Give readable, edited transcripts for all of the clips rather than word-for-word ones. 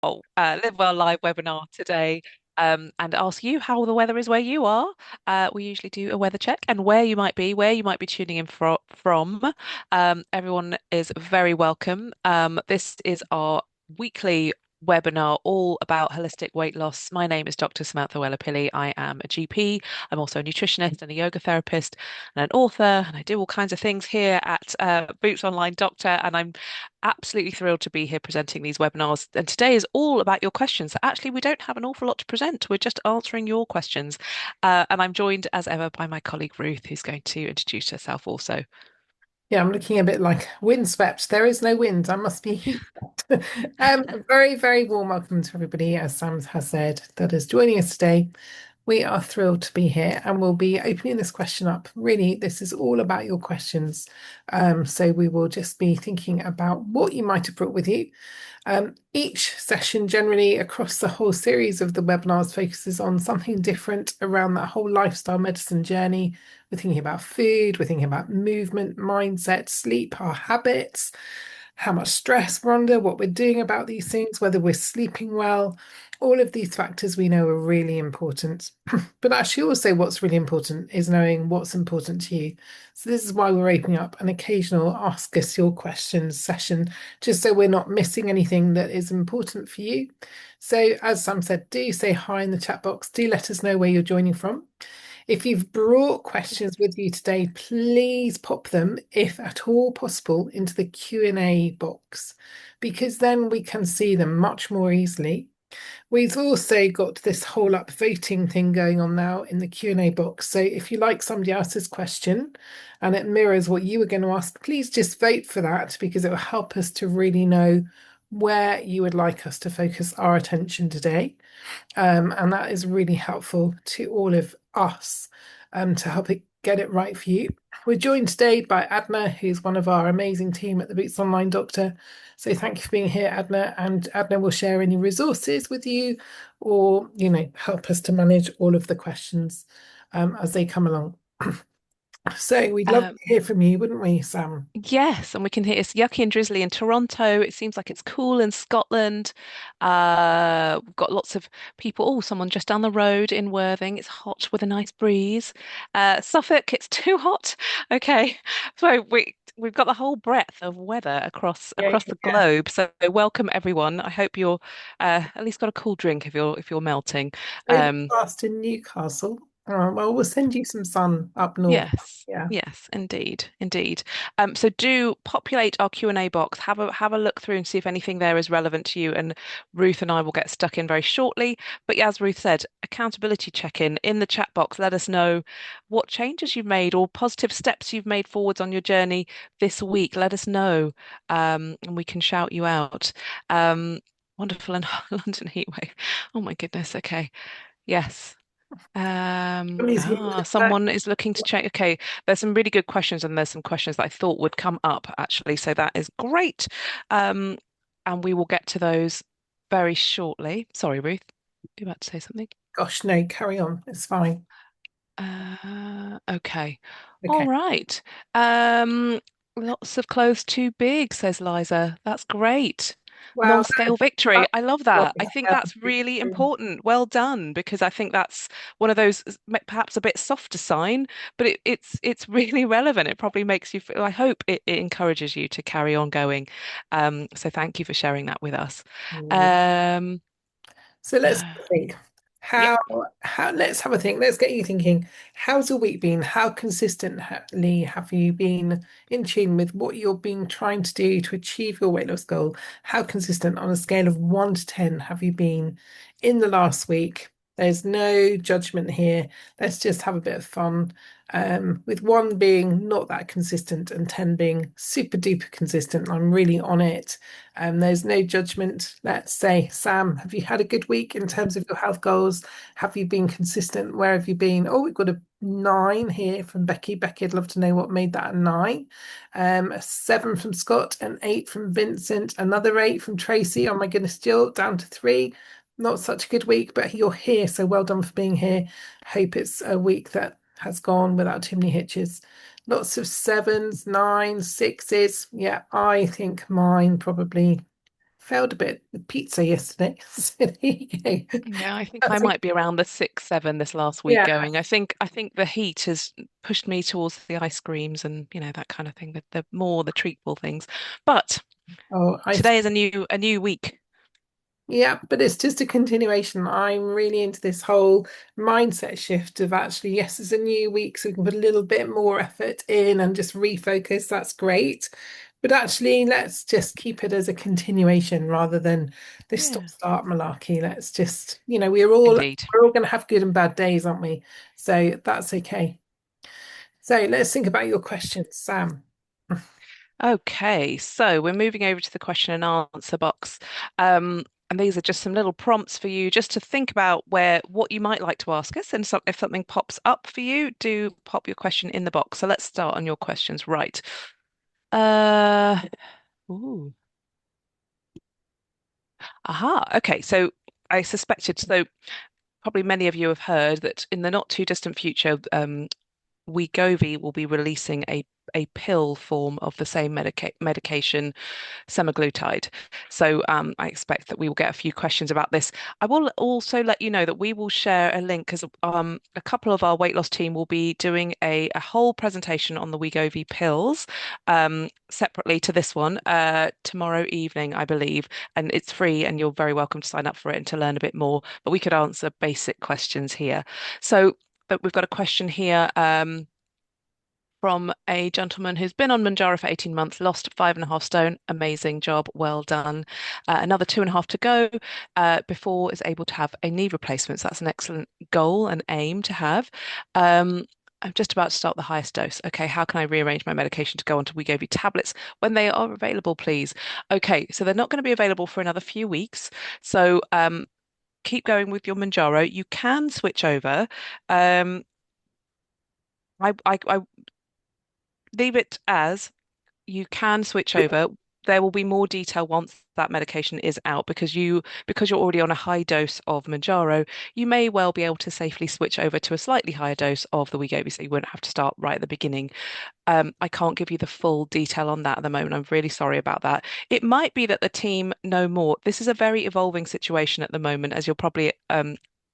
Live Well Live webinar today, and ask you how the weather is where you are. We usually do a weather check and where you might be tuning in from. Everyone is very welcome. This is our weekly webinar all about holistic weight loss. My name is Dr. Samantha Weller-Pilley. I am a GP. I'm also a nutritionist and a yoga therapist and an author, and I do all kinds of things here at Boots Online Doctor. And I'm absolutely thrilled to be here presenting these webinars. And today is all about your questions. So actually, we don't have an awful lot to present. We're just answering your questions. And I'm joined as ever by my colleague Ruth, who's going to introduce herself also. Yeah, I'm looking a bit like windswept. There is no wind. I must be heat swept. A very, very warm welcome to everybody, as Sam has said, that is joining us today. We are thrilled to be here and we'll be opening this question up. Really, this is all about your questions. So we will just be thinking about what you might have brought with you. Each session, generally across the whole series of the webinars, focuses on something different around that whole lifestyle medicine journey. We're thinking about food, we're thinking about movement, mindset, sleep, our habits, how much stress we're under, what we're doing about these things, whether we're sleeping well. All of these factors we know are really important. But actually, also, what's really important is knowing what's important to you. So, this is why we're opening up an occasional Ask Us Your Questions session, just so we're not missing anything that is important for you. So, as Sam said, do say hi in the chat box. Do let us know where you're joining from. If you've brought questions with you today, please pop them, if at all possible, into the Q&A box, because then we can see them much more easily. We've also got this whole up voting thing going on now in the Q&A box. So if you like somebody else's question and it mirrors what you were going to ask, please just vote for that because it will help us to really know where you would like us to focus our attention today. And that is really helpful to all of us to help it get it right for you. We're joined today by Adna, who's one of our amazing team at the Boots Online Doctor. So thank you for being here, Adna. And Adna will share any resources with you or, help us to manage all of the questions as they come along. So we'd love to Um, hear from you, wouldn't we, Sam? yes, and we can hear it's yucky and drizzly in Toronto. It seems like it's cool in Scotland. We've got lots of people. Oh, someone just down the road in Worthing. It's hot with a nice breeze. Suffolk, it's too hot. Okay, so we've got the whole breadth of weather Yeah, across the yeah. globe. So welcome everyone. I hope you're at least got a cool drink if you're melting. Um, Overcast in Newcastle. Well, we'll send you some sun up north. Yes, Yeah. yes, indeed, indeed. So do populate our Q&A box. Have a look through and see if anything there is relevant to you. And Ruth and I will get stuck in very shortly. But yeah, as Ruth said, accountability check-in in the chat box. Let us know what changes you've made or positive steps you've made forwards on your journey this week. Let us know, and we can shout you out. Wonderful and London heatwave. Oh my goodness. Okay. Yes. Somebody's here. Someone is looking to check. Okay, there's some really good questions, and there's some questions that I thought would come up actually. So that is great. Um, and we will get to those very shortly. Sorry, Ruth, you about to say something? Gosh, no, carry on. It's fine. Okay. All Okay. right. Lots of clothes too big, says Liza. That's great. Well, Non-scale victory. that's I love what that. we I think have that's to really do. important. Well done, because I think that's one of those perhaps a bit softer sign, but it's really relevant. It probably makes you feel, I hope it encourages you to carry on going. So thank you for sharing that with us. Um, So let's think. yeah. How let's have a think. Let's get you thinking. How's your week been? How consistently have you been in tune with what you're being trying to do to achieve your weight loss goal? How consistent on a scale of 1 to 10 have you been in the last week? There's no judgment here. Let's just have a bit of fun. With 1 being not that consistent and 10 being super duper consistent. I'm really on it. There's no judgment. Let's say, Sam, have you had a good week in terms of your health goals? Have you been consistent? Where have you been? Oh, we've got a 9 here from Becky. Becky, I'd love to know what made that a 9. A 7 from Scott, an 8 from Vincent, another 8 from Tracy. Oh my goodness, Jill, down to 3. Not such a good week, but you're here, so well done for being here. Hope it's a week that has gone without too many hitches. Lots of 7s, 9s, 6s. Yeah, I think mine probably failed a bit with pizza yesterday. So there you go. Yeah, I think I That's might be around the 6, 7 this last week yeah. going. I think the heat has pushed me towards the ice creams and that kind of thing, the more the treatful things. But Oh, I today is a new week. Yeah, but it's just a continuation. I'm really into this whole mindset shift of actually, yes, it's a new week, so we can put a little bit more effort in and just refocus. That's great. But actually, let's just keep it as a continuation rather than this Yeah, stop-start malarkey. Let's just, we're all indeed. we're all going to have good and bad days, aren't we? So that's okay. So let's think about your questions, Sam. Okay, so we're moving over to the question and answer box. And these are just some little prompts for you just to think about what you might like to ask us. And if something pops up for you, do pop your question in the box. So let's start on your questions. Right. Uh, ooh, aha. Okay, so I suspected, so probably many of you have heard that in the not too distant future, Wegovy will be releasing a pill form of the same medication, semaglutide. So I expect that we will get a few questions about this. I will also let you know that we will share a link because a couple of our weight loss team will be doing a whole presentation on the Wegovy pills separately to this one tomorrow evening, I believe. And it's free and you're very welcome to sign up for it and to learn a bit more. But we could answer basic questions here. So but we've got a question here. From a gentleman who's been on Manjaro for 18 months, lost 5.5 stone. Amazing job. Well done. Another 2.5 to go before is able to have a knee replacement. So that's an excellent goal and aim to have. I'm just about to start the highest dose. Okay, how can I rearrange my medication to go onto Wegovy tablets when they are available, please? Okay, so they're not going to be available for another few weeks. So keep going with your Manjaro. You can switch over. Um, I leave it as you can switch over. There will be more detail once that medication is out because you're already on a high dose of Manjaro, you may well be able to safely switch over to a slightly higher dose of the Wegovy, so you won't have to start right at the beginning. I can't give you the full detail on that at the moment. I'm really sorry about that. It might be that the team know more. This is a very evolving situation at the moment, as you'll probably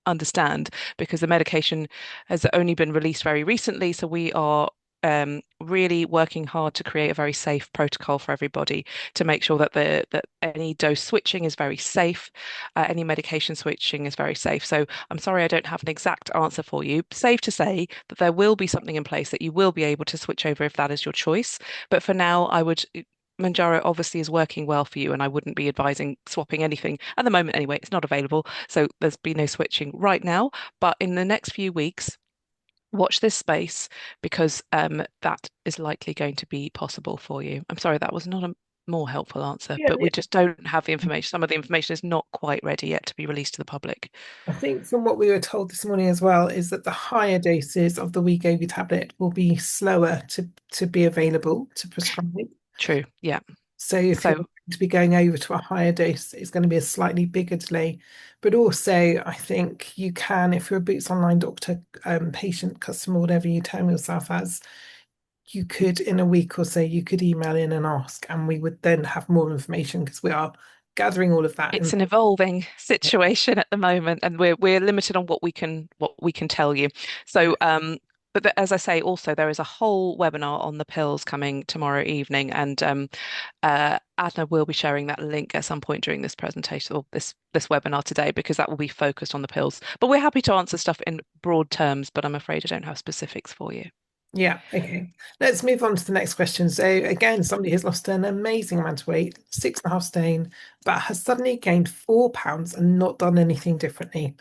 understand, because the medication has only been released very recently. So we are really working hard to create a very safe protocol for everybody to make sure that any dose switching is very safe, any medication switching is very safe. So I'm sorry I don't have an exact answer for you. Safe to say that there will be something in place that you will be able to switch over if that is your choice. But for now, I would. Manjaro obviously is working well for you, and I wouldn't be advising swapping anything at the moment anyway. It's not available, so there's been no switching right now. But in the next few weeks, watch this space because that is likely going to be possible for you. I'm sorry, that was not a more helpful answer, Yeah, but we just don't have the information. Some of the information is not quite ready yet to be released to the public. I think from what we were told this morning as well is that the higher doses of the Wegovy tablet will be slower to be available to prescribe. True. Yeah. So if you're So going to be going over to a higher dose, it's going to be a slightly bigger delay. But also, I think you can, if you're a Boots Online doctor, patient, customer, whatever you term yourself as, you could in a week or so, you could email in and ask, and we would then have more information because we are gathering all of that. it's And an evolving situation at the moment, and we're limited on what we can tell you. So, as I say, also there is a whole webinar on the pills coming tomorrow evening, and Adna will be sharing that link at some point during this presentation or this webinar today because that will be focused on the pills. But we're happy to answer stuff in broad terms, but I'm afraid I don't have specifics for you. yeah, okay. Let's move on to the next question. So again, somebody has lost an amazing amount of weight, 6.5 stone, but has suddenly gained 4 pounds and not done anything differently.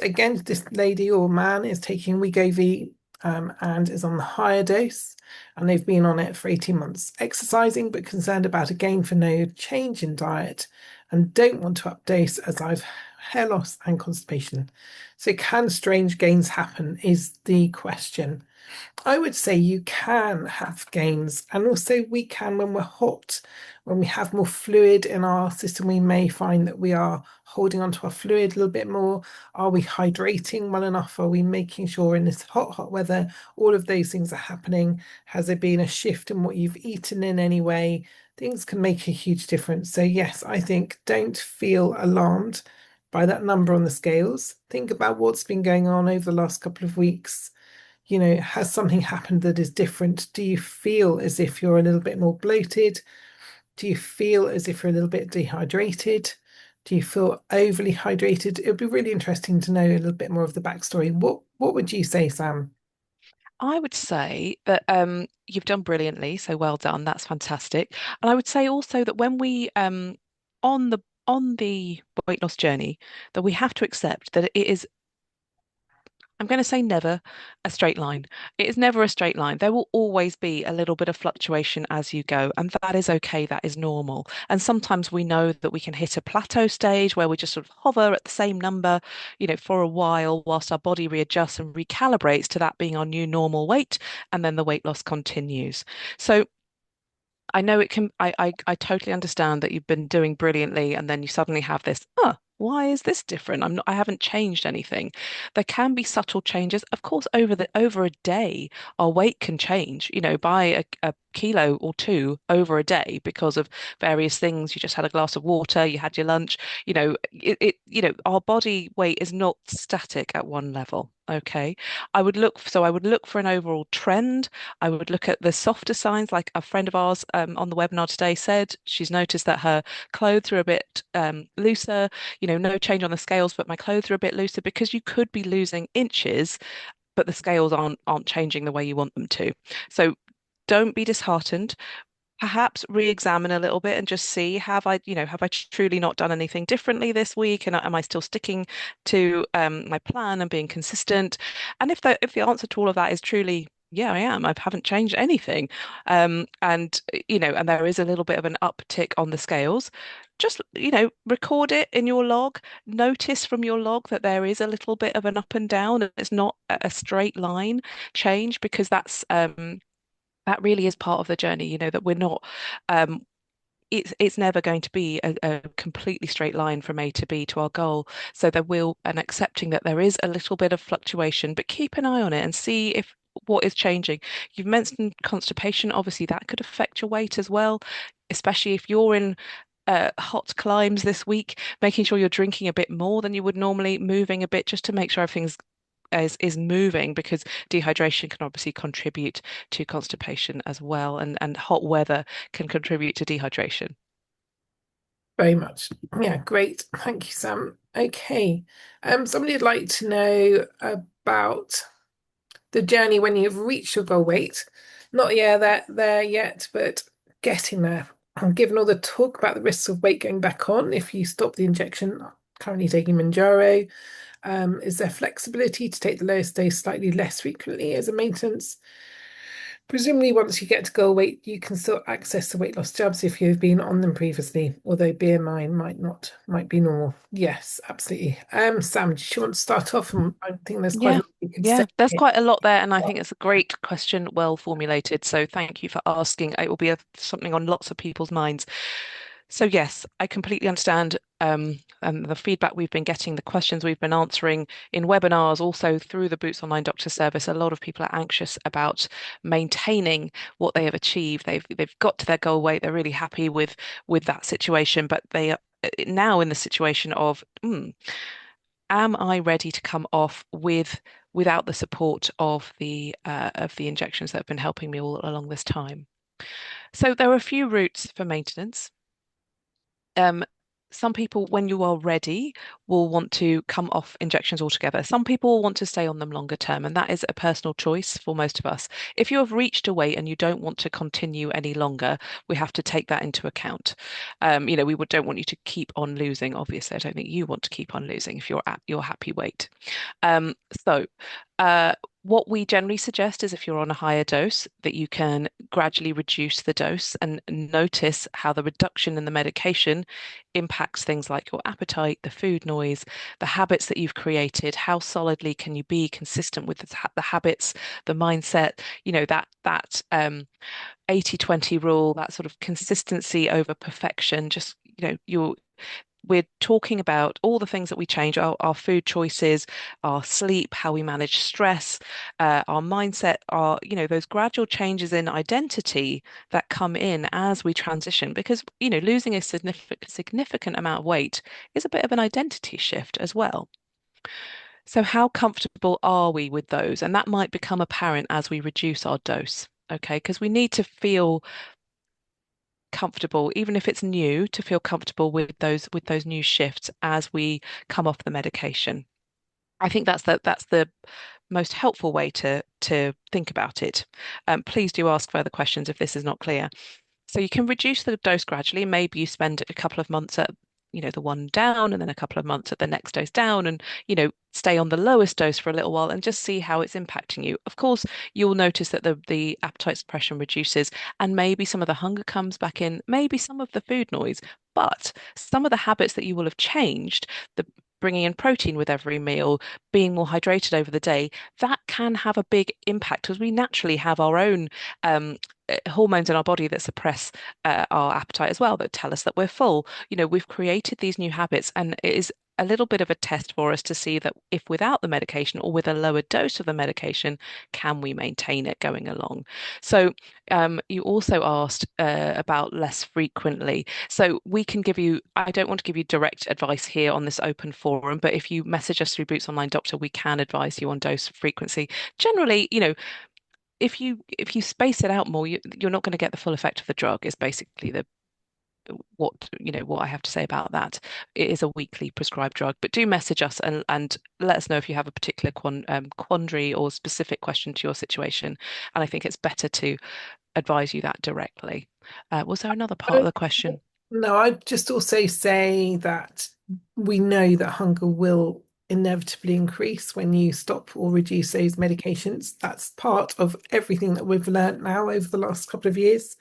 Again, this lady or man is taking Wegovy and is on the higher dose, and they've been on it for 18 months, exercising but concerned about a gain for no change in diet, and don't want to updose as I've hair loss and constipation. So can strange gains happen is the question. I would say you can have gains, and also we can when we're hot, when we have more fluid in our system, we may find that we are holding onto our fluid a little bit more. Are we hydrating well enough? Are we making sure in this hot weather all of those things are happening? Has there been a shift in what you've eaten in any way? things can make a huge difference. So, yes, I think don't feel alarmed by that number on the scales. Think about what's been going on over the last couple of weeks. Has something happened that is different? Do you feel as if you're a little bit more bloated? Do you feel as if you're a little bit dehydrated? Do you feel overly hydrated? It would be really interesting to know a little bit more of the backstory. What would you say, Sam? I would say that you've done brilliantly, so well done. That's fantastic. And I would say also that when we on the weight loss journey, that we have to accept that it is, I'm going to say never a straight line. It is never a straight line. There will always be a little bit of fluctuation as you go, and that is okay. That is normal. And sometimes we know that we can hit a plateau stage where we just sort of hover at the same number, for a while whilst our body readjusts and recalibrates to that being our new normal weight, and then the weight loss continues. So I know it can, I totally understand that you've been doing brilliantly and then you suddenly have this, why is this different? I haven't changed anything. There can be subtle changes. Of course, over a day, our weight can change, by a kilo or two over a day because of various things. You just had a glass of water, you had your lunch, our body weight is not static at one level. Okay. I would look for an overall trend. I would look at the softer signs, like a friend of ours on the webinar today said she's noticed that her clothes are a bit looser, no change on the scales, but my clothes are a bit looser because you could be losing inches, but the scales aren't changing the way you want them to. So don't be disheartened. Perhaps re-examine a little bit and just see, have I truly not done anything differently this week? And am I still sticking to my plan and being consistent? And if the answer to all of that is truly, yeah, I am. I haven't changed anything. And there is a little bit of an uptick on the scales. Just, record it in your log. Notice from your log that there is a little bit of an up and down, and it's not a straight line change because that really is part of the journey, that we're not um it's never going to be a completely straight line from A to B to our goal. So there will, and accepting that there is a little bit of fluctuation, but keep an eye on it and see if what is changing. You've mentioned constipation. Obviously, that could affect your weight as well, especially if you're in hot climes this week, making sure you're drinking a bit more than you would normally, moving a bit just to make sure everything's is moving because dehydration can obviously contribute to constipation as well, and hot weather can contribute to dehydration. Very much. Yeah, great. Thank you, Sam. Okay. Somebody would like to know about the journey when you've reached your goal weight. Not yeah, there yet, but getting there. Given all the talk about the risks of weight going back on if you stop the injection, currently taking Manjaro, is there flexibility to take the lowest dose slightly less frequently as a maintenance? Presumably, once you get to goal weight, you can still access the weight loss jabs if you've been on them previously, although BMI might not, might be normal. Yes, absolutely. Sam, do you want to start off? And I think there's quite a Yeah, lot you could say yeah, there's here. quite a lot there, and I think it's a great question, well formulated. So thank you for asking. It will be something on lots of people's minds. So yes, I completely understand, and the feedback we've been getting, the questions we've been answering in webinars, also through the Boots Online Doctor Service. A lot of people are anxious about maintaining what they have achieved. They've got to their goal weight. They're really happy with that situation, but they are now in the situation of, am I ready to come off without the support of the injections that have been helping me all along this time? So there are a few routes for maintenance. Um, some people, when you are ready, will want to come off injections altogether. Some people will want to stay on them longer term, and that is a personal choice for most of us. If you have reached a weight and you don't want to continue any longer, we have to take that into account. Don't want you to keep on losing. Obviously, I don't think you want to keep on losing if you're at your happy weight. Um, so, uh, what we generally suggest is if you're on a higher dose, that you can gradually reduce the dose and notice how the reduction in the medication impacts things like your appetite, the food noise, the habits that you've created. How solidly can you be consistent with the habits, the mindset, that 80-20 rule, that sort of consistency over perfection. Just, you're we're talking about all the things that we change, our food choices, our sleep, how we manage stress, our mindset, those gradual changes in identity that come in as we transition. Because, losing a significant amount of weight is a bit of an identity shift as well. So, how comfortable are we with those? And that might become apparent as we reduce our dose. Okay, because we need to feel comfortable, even if it's new, to feel comfortable with those new shifts as we come off the medication. I think that's the most helpful way to think about it. Please do ask further questions if this is not clear. So you can reduce the dose gradually. Maybe you spend a couple of months at, the one down and then a couple of months at the next dose down and, stay on the lowest dose for a little while and just see how it's impacting you. Of course, you'll notice that the appetite suppression reduces and maybe some of the hunger comes back in, maybe some of the food noise, but some of the habits that you will have changed, the bringing in protein with every meal, being more hydrated over the day, that can have a big impact because we naturally have our own hormones in our body that suppress our appetite as well, that tell us that we're full. We've created these new habits, and it is a little bit of a test for us to see that if without the medication or with a lower dose of the medication, can we maintain it going along? So, you also asked about less frequently. So we can give you, I don't want to give you direct advice here on this open forum, but if you message us through Boots Online Doctor, we can advise you on dose frequency. Generally, if you space it out more, you're not going to get the full effect of the drug, is basically the what I have to say about that. It is a weekly prescribed drug, but do message us and let us know if you have a particular quandary or specific question to your situation. And I think it's better to advise you that directly. Was there another part of the question? No, I'd just also say that we know that hunger will inevitably increase when you stop or reduce those medications. That's part of everything that we've learned now over the last couple of years.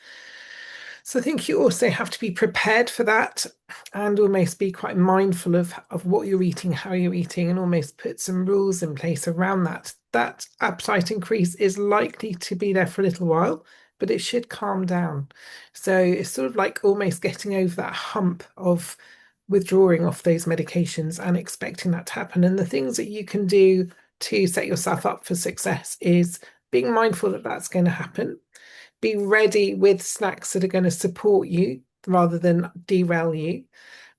So I think you also have to be prepared for that and almost be quite mindful of what you're eating, how you're eating, and almost put some rules in place around that. That appetite increase is likely to be there for a little while, but it should calm down. So it's sort of like almost getting over that hump of withdrawing off those medications and expecting that to happen. And the things that you can do to set yourself up for success is being mindful that that's going to happen, be ready with snacks that are going to support you rather than derail you.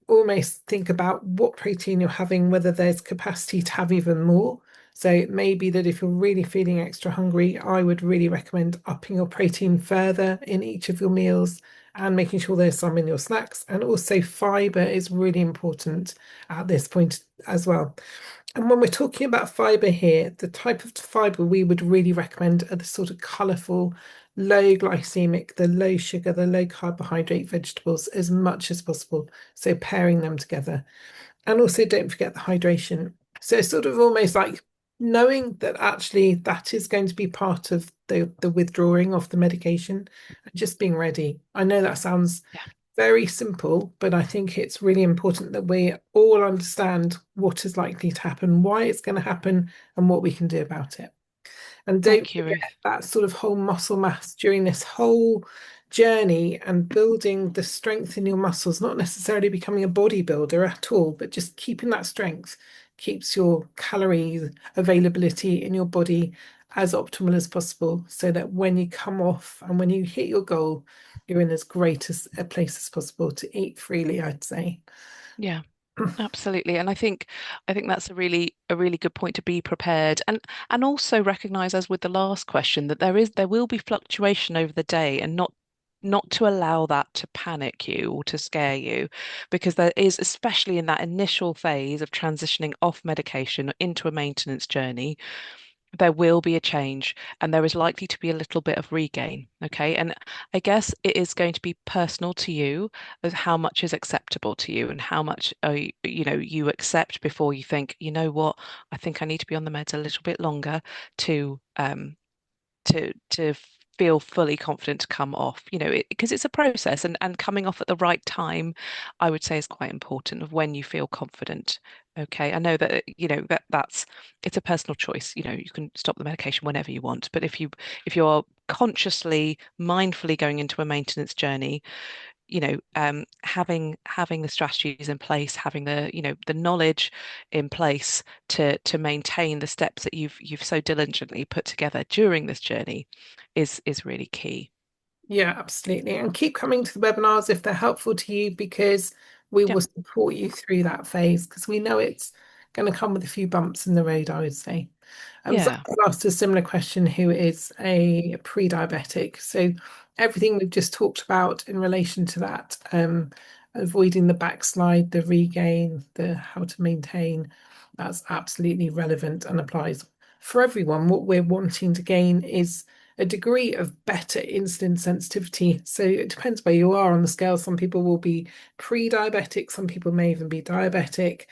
Almost think about what protein you're having, whether there's capacity to have even more. So it may be that if you're really feeling extra hungry, I would really recommend upping your protein further in each of your meals and making sure there's some in your snacks. And also fiber is really important at this point as well. And when we're talking about fiber here, the type of fiber we would really recommend are the sort of colourful, low glycemic, the low sugar, the low carbohydrate vegetables as much as possible. So pairing them together. And also don't forget the hydration. So it's sort of almost like knowing that actually that is going to be part of the withdrawing of the medication and just being ready. I know that sounds Yeah, very simple, but I think it's really important that we all understand what is likely to happen, why it's going to happen, and what we can do about it. And don't thank you, forget Ruth. that sort of whole muscle mass during this whole journey and building the strength in your muscles, not necessarily becoming a bodybuilder at all, but just keeping that strength keeps your calorie availability in your body as optimal as possible so that when you come off and when you hit your goal, you're in as great as a place as possible to eat freely, I'd say. Yeah. Absolutely. And I think that's a really good point to be prepared and also recognize, as with the last question, that there will be fluctuation over the day and not to allow that to panic you or to scare you, because there is, especially in that initial phase of transitioning off medication into a maintenance journey, there will be a change and there is likely to be a little bit of regain. Okay. And I guess it is going to be personal to you as how much is acceptable to you and how much you accept before you think, you know what, I think I need to be on the meds a little bit longer to feel fully confident to come off, because it's a process, and coming off at the right time, I would say, is quite important of when you feel confident. Okay, I know that that's it's a personal choice. You can stop the medication whenever you want, but if you're consciously, mindfully going into a maintenance journey, having the strategies in place, having the knowledge in place to maintain the steps that you've so diligently put together during this journey is really key. Yeah, absolutely. And keep coming to the webinars if they're helpful to you because we Yep. will support you through that phase because we know it's going to come with a few bumps in the road, I would say. Yeah. Someone asked a similar question who is a pre-diabetic. So everything we've just talked about in relation to that, avoiding the backslide, the regain, the how to maintain, that's absolutely relevant and applies for everyone. What we're wanting to gain is a degree of better insulin sensitivity. So it depends where you are on the scale. Some people will be pre-diabetic, some people may even be diabetic.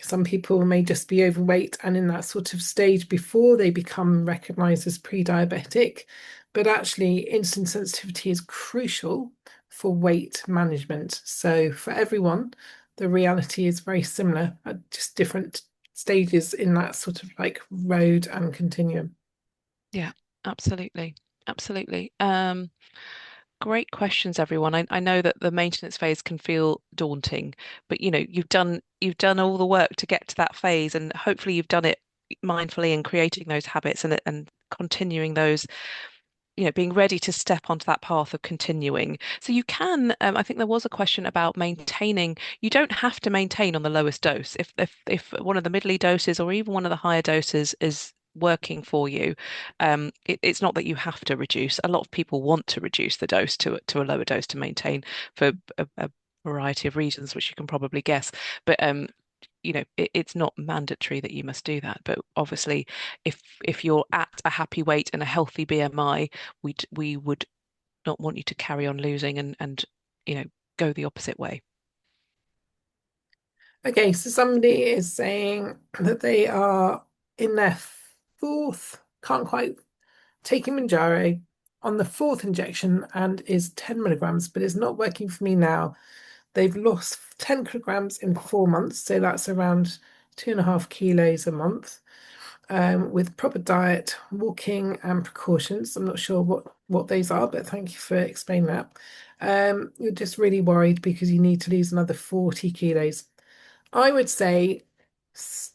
Some people may just be overweight and in that sort of stage before they become recognized as pre-diabetic. But actually, insulin sensitivity is crucial for weight management. So for everyone, the reality is very similar at just different stages in that sort of like road and continuum. Yeah, absolutely. Absolutely. Great questions, everyone. I know that the maintenance phase can feel daunting, but you've done all the work to get to that phase, and hopefully you've done it mindfully and creating those habits and continuing those, being ready to step onto that path of continuing. So you can, I think there was a question about maintaining. You don't have to maintain on the lowest dose. If one of the middly doses or even one of the higher doses is working for you, it's not that you have to reduce. A lot of people want to reduce the dose to a lower dose to maintain for a variety of reasons, which you can probably guess. But it's not mandatory that you must do that. But obviously, if you're at a happy weight and a healthy BMI, we would not want you to carry on losing and you know go the opposite way. Okay, so somebody is saying that they are in their fourth, can't quite taking Manjaro on the fourth injection and is 10 milligrams, but it's not working for me now. They've lost 10 kilograms in 4 months, so that's around 2.5 kilos a month. With proper diet, walking, and precautions. I'm not sure what those are, but thank you for explaining that. You're just really worried because you need to lose another 40 kilos. I would say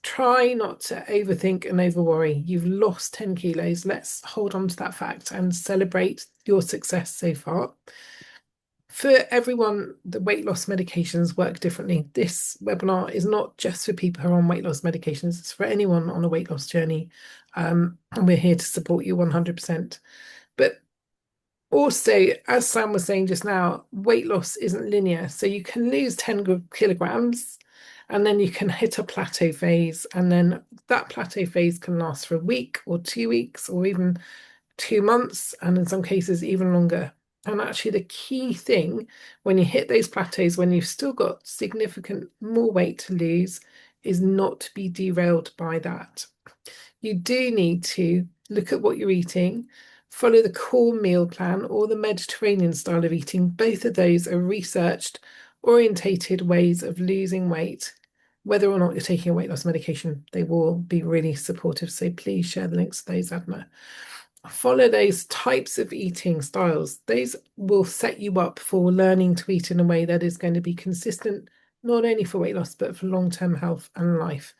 try not to overthink and over worry. You've lost 10 kilos. Let's hold on to that fact and celebrate your success so far. For everyone, the weight loss medications work differently. This webinar is not just for people who are on weight loss medications, it's for anyone on a weight loss journey. And we're here to support you 100%. But also, as Sam was saying just now, weight loss isn't linear. So you can lose 10 kilograms and then you can hit a plateau phase. And then that plateau phase can last for a week or 2 weeks or even 2 months, and in some cases, even longer. And actually, the key thing when you hit those plateaus, when you've still got significant more weight to lose, is not to be derailed by that. You do need to look at what you're eating, follow the core meal plan or the Mediterranean style of eating. Both of those are researched, orientated ways of losing weight. Whether or not you're taking a weight loss medication, they will be really supportive. So please share the links to those, Adna. Follow those types of eating styles. Those will set you up for learning to eat in a way that is going to be consistent, not only for weight loss, but for long-term health and life.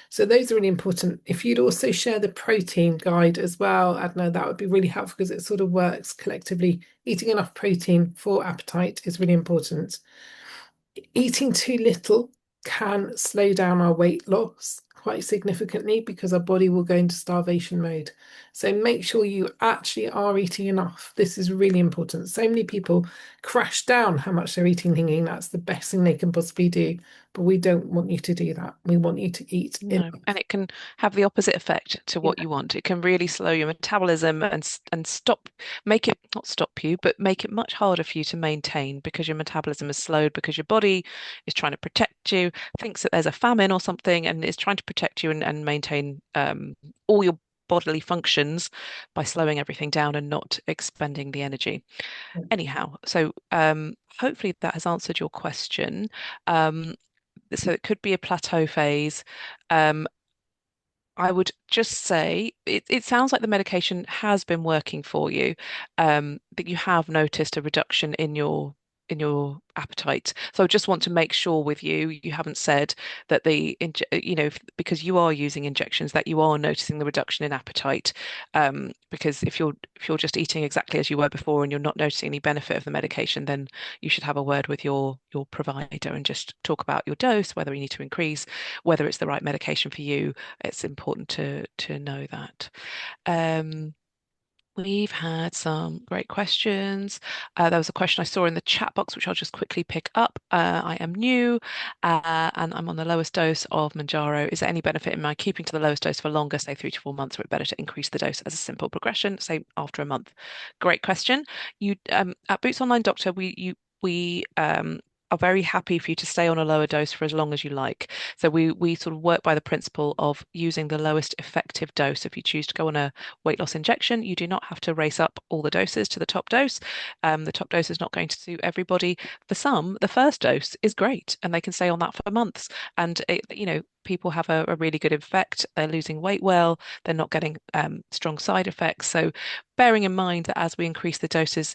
So those are really important. If you'd also share the protein guide as well, Adna, that would be really helpful because it sort of works collectively. Eating enough protein for appetite is really important. Eating too little can slow down our weight loss quite significantly because our body will go into starvation mode. So make sure you actually are eating enough. This is really important. So many people crash down how much they're eating, thinking that's the best thing they can possibly do. But we don't want you to do that. We want you to eat No, enough. and it can have the opposite effect to Yeah. what you want. It can really slow your metabolism and stop, make it not stop you, but make it much harder for you to maintain because your metabolism is slowed because your body is trying to protect you, thinks that there's a famine or something, and is trying to protect you and maintain all your bodily functions by slowing everything down and not expending the energy. Anyhow, so hopefully that has answered your question. Um, so it could be a plateau phase. Um, I would just say it sounds like the medication has been working for you, that you have noticed a reduction in your appetite. So I just want to make sure with you, you haven't said that because you are using injections, that you are noticing the reduction in appetite. Because if you're just eating exactly as you were before and you're not noticing any benefit of the medication, then you should have a word with your provider and just talk about your dose, whether you need to increase, whether it's the right medication for you. It's important to know that. Um, We've had some great questions. There was a question I saw in the chat box, which I'll just quickly pick up. I am new and I'm on the lowest dose of Manjaro. Is there any benefit in my keeping to the lowest dose for longer, say 3 to 4 months, or it better to increase the dose as a simple progression, say after a month? Great question. You at Boots Online Doctor, we are very happy for you to stay on a lower dose for as long as you like. So we sort of work by the principle of using the lowest effective dose. If you choose to go on a weight loss injection, you do not have to race up all the doses to the top dose. The top dose is not going to suit everybody. For some, the first dose is great and they can stay on that for months. And people have a really good effect. They're losing weight well. They're not getting strong side effects. So bearing in mind that as we increase the doses,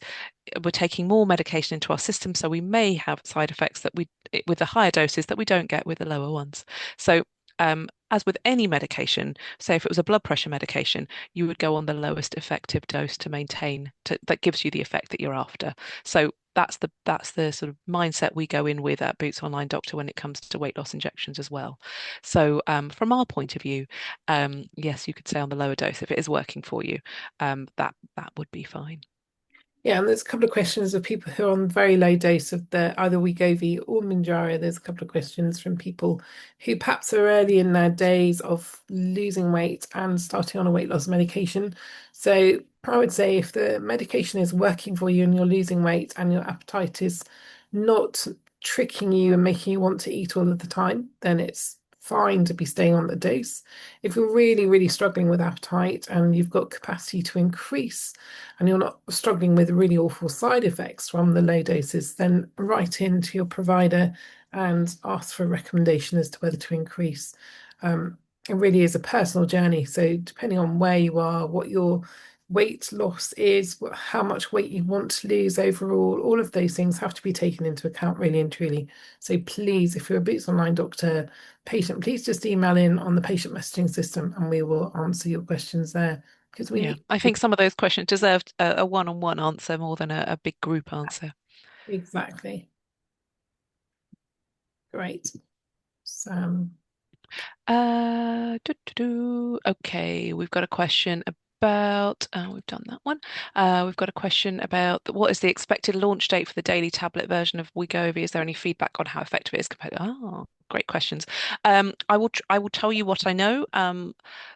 we're taking more medication into our system, so we may have side effects that we with the higher doses that we don't get with the lower ones. So as with any medication, say if it was a blood pressure medication, you would go on the lowest effective dose to maintain that gives you the effect that you're after. So that's the sort of mindset we go in with at Boots Online Doctor when it comes to weight loss injections as well. So from our point of view, yes, you could say on the lower dose if it is working for you. That would be fine. Yeah, and there's a couple of questions of people who are on very low dose of the either Wegovy or Mounjaro. There's a couple of questions from people who perhaps are early in their days of losing weight and starting on a weight loss medication. So I would say if the medication is working for you and you're losing weight and your appetite is not tricking you and making you want to eat all of the time, then it's fine to be staying on the dose. If you're really, really struggling with appetite and you've got capacity to increase, and you're not struggling with really awful side effects from the low doses, then write into your provider and ask for a recommendation as to whether to increase. It really is a personal journey. So, depending on where you are, what your weight loss is, how much weight you want to lose overall, all of those things have to be taken into account, really and truly. So, please, if you're a Boots Online Doctor patient, please just email in on the patient messaging system and we will answer your questions there because we Yeah, need I think some of those questions deserved a one-on-one answer more than a big group answer. exactly. Great. So, Okay, we've got a question about, we've done that one. We've got a question about what is the expected launch date for the daily tablet version of Wegovy? Is there any feedback on how effective it is compared? Oh, great questions. I will tell you what I know.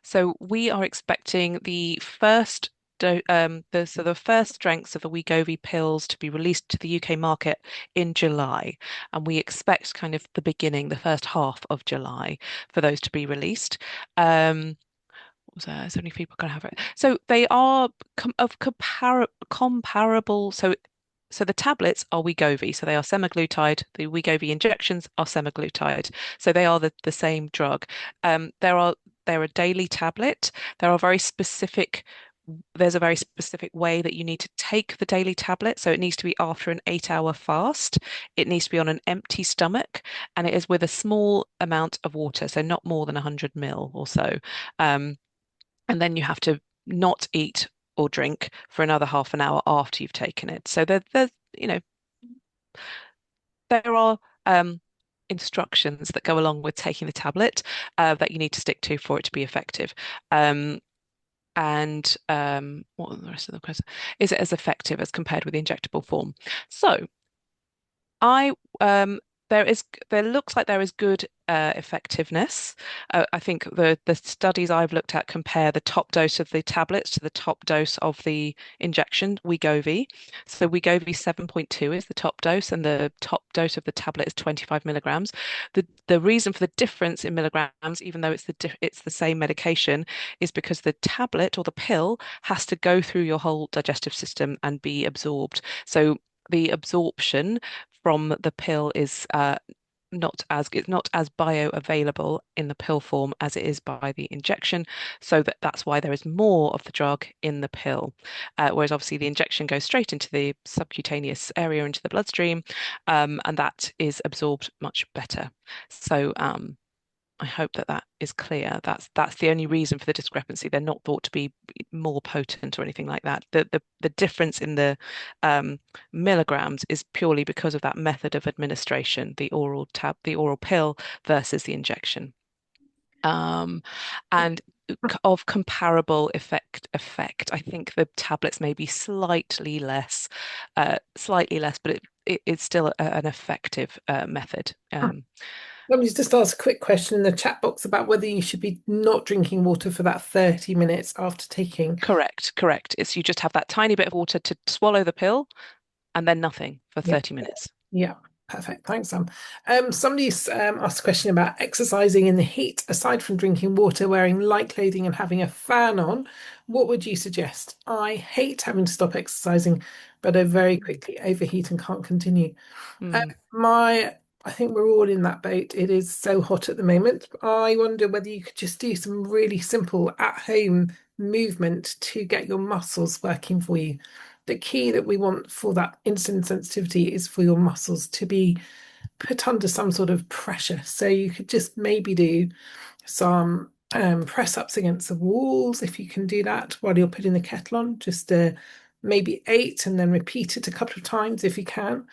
So we are expecting the first the first strengths of the Wegovy pills to be released to the UK market in July, and we expect kind of the beginning, the first half of July for those to be released. What was there? Is there any people going to have it? So they are comparable. So the tablets are Wegovy, so they are semaglutide. The Wegovy injections are semaglutide, so they are the same drug. They're a daily tablet. There are very specific. There's a very specific way that you need to take the daily tablet. So it needs to be after an 8 hour fast. It needs to be on an empty stomach, and it is with a small amount of water, so not more than 100 ml or so. Um, and then you have to not eat or drink for another half an hour after you've taken it. So there are instructions that go along with taking the tablet that you need to stick to for it to be effective. And what are the rest of the question? Is it as effective as compared with the injectable form? So I there looks like there is good effectiveness. I think the studies I've looked at compare the top dose of the tablets to the top dose of the injection, Wegovy. So Wegovy 7.2 is the top dose, and the top dose of the tablet is 25 milligrams. The reason for the difference in milligrams, even though it's the same medication, is because the tablet or the pill has to go through your whole digestive system and be absorbed. So the absorption from the pill is not as it's not as bioavailable in the pill form as it is by the injection, so that's why there is more of the drug in the pill. Whereas obviously the injection goes straight into the subcutaneous area into the bloodstream, and that is absorbed much better. So I hope that that is clear. That's the only reason for the discrepancy. They're not thought to be more potent or anything like that. The difference in the um, milligrams is purely because of that method of administration, the oral pill versus the injection. Um, and of comparable effect, I think the tablets may be slightly less, but it's still an effective method. Let me just ask a quick question in the chat box about whether you should be not drinking water for that 30 minutes after taking. Correct, correct. It's you just have that tiny bit of water to swallow the pill and then nothing for Yeah. 30 minutes. Yeah, perfect. Thanks, Sam. Somebody's asked a question about exercising in the heat. Aside from drinking water, wearing light clothing, and having a fan on, what would you suggest? I hate having to stop exercising, but I very quickly overheat and can't continue. Uh, Mm. my, I think we're all in that boat. It is so hot at the moment. I wonder whether you could just do some really simple at-home movement to get your muscles working for you. The key that we want for that insulin sensitivity is for your muscles to be put under some sort of pressure. So you could just maybe do some press ups against the walls if you can do that while you're putting the kettle on. Just maybe eight and then repeat it a couple of times if you can,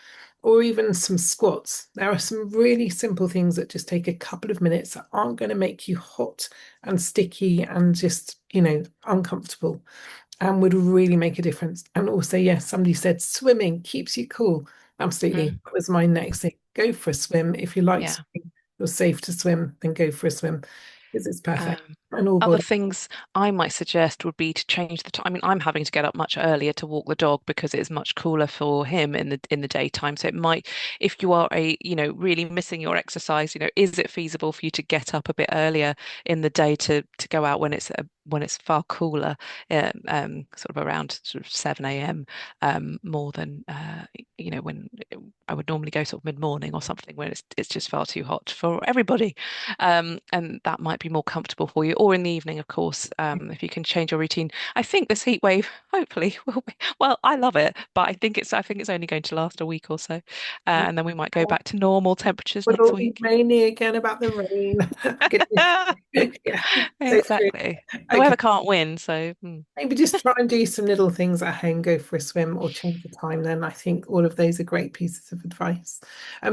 or even some squats. There are some really simple things that just take a couple of minutes that aren't going to make you hot and sticky and just, uncomfortable and would really make a difference. And also, yes, somebody said swimming keeps you cool. Absolutely. Mm. That was my next thing. Go for a swim. If you like Yeah. swimming, you're safe to swim, then go for a swim because it's perfect. Um, And all Other body. things I might suggest would be to change the time. I mean, I'm having to get up much earlier to walk the dog because it's much cooler for him in the daytime. So it might, if you are really missing your exercise, is it feasible for you to get up a bit earlier in the day to go out when it's far cooler, sort of around sort of 7 a.m. More than when I would normally go sort of mid-morning or something when it's just far too hot for everybody. And that might be more comfortable for you. Or in the evening, of course, if you can change your routine. I think this heat wave hopefully will be, well, I love it, but I think it's only going to last a week or so. And then we might go back to normal temperatures Would next all be week. rainy again about the rain. Goodness. Yeah, so true. Exactly. The Okay. weather can't win, so Maybe just try and do some little things at home, go for a swim or change the time then. I think all of those are great pieces of advice.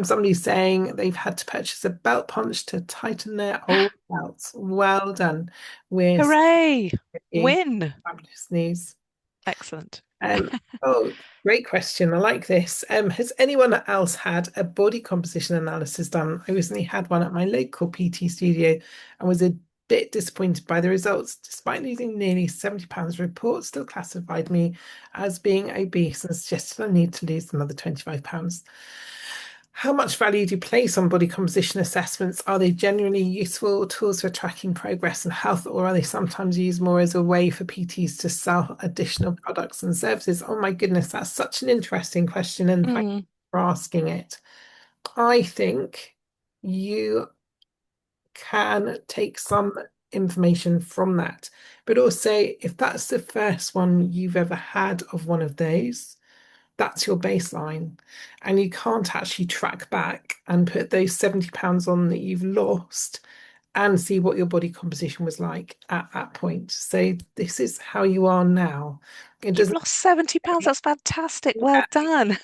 Somebody's saying they've had to purchase a belt punch to tighten their old belts. Well done. We're so hooray! happy. Win. Fabulous news. Excellent. Um, oh, great question. I like this. Has anyone else had a body composition analysis done? I recently had one at my local PT studio and was a bit disappointed by the results. Despite losing nearly £70, the report still classified me as being obese and suggested I need to lose another £25. How much value do you place on body composition assessments? Are they genuinely useful tools for tracking progress and health, or are they sometimes used more as a way for PTs to sell additional products and services? Oh my goodness, that's such an interesting question, and thank you Mm. for asking it. I think you can take some information from that, but also if that's the first one you've ever had of one of those, that's your baseline. And you can't actually track back and put those £70 on that you've lost and see what your body composition was like at that point. So this is how you are now. It You've doesn't. lost £70. That's fantastic. Well done.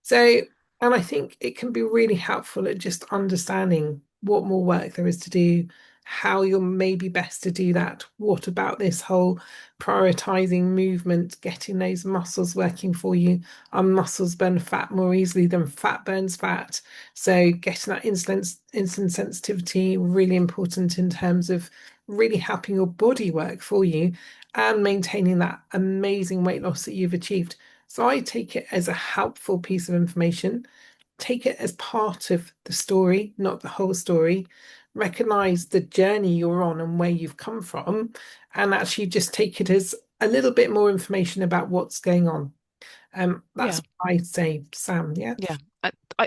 So, and I think it can be really helpful at just understanding what more work there is to do, how you're maybe best to do that. What about this whole prioritizing movement, getting those muscles working for you? Our muscles burn fat more easily than fat burns fat. So, getting that insulin sensitivity really important in terms of really helping your body work for you and maintaining that amazing weight loss that you've achieved. So I take it as a helpful piece of information, take it as part of the story, not the whole story. Recognize the journey you're on and where you've come from, and actually just take it as a little bit more information about what's going on. That's Yeah. what I'd say, Sam. Yeah. Yeah,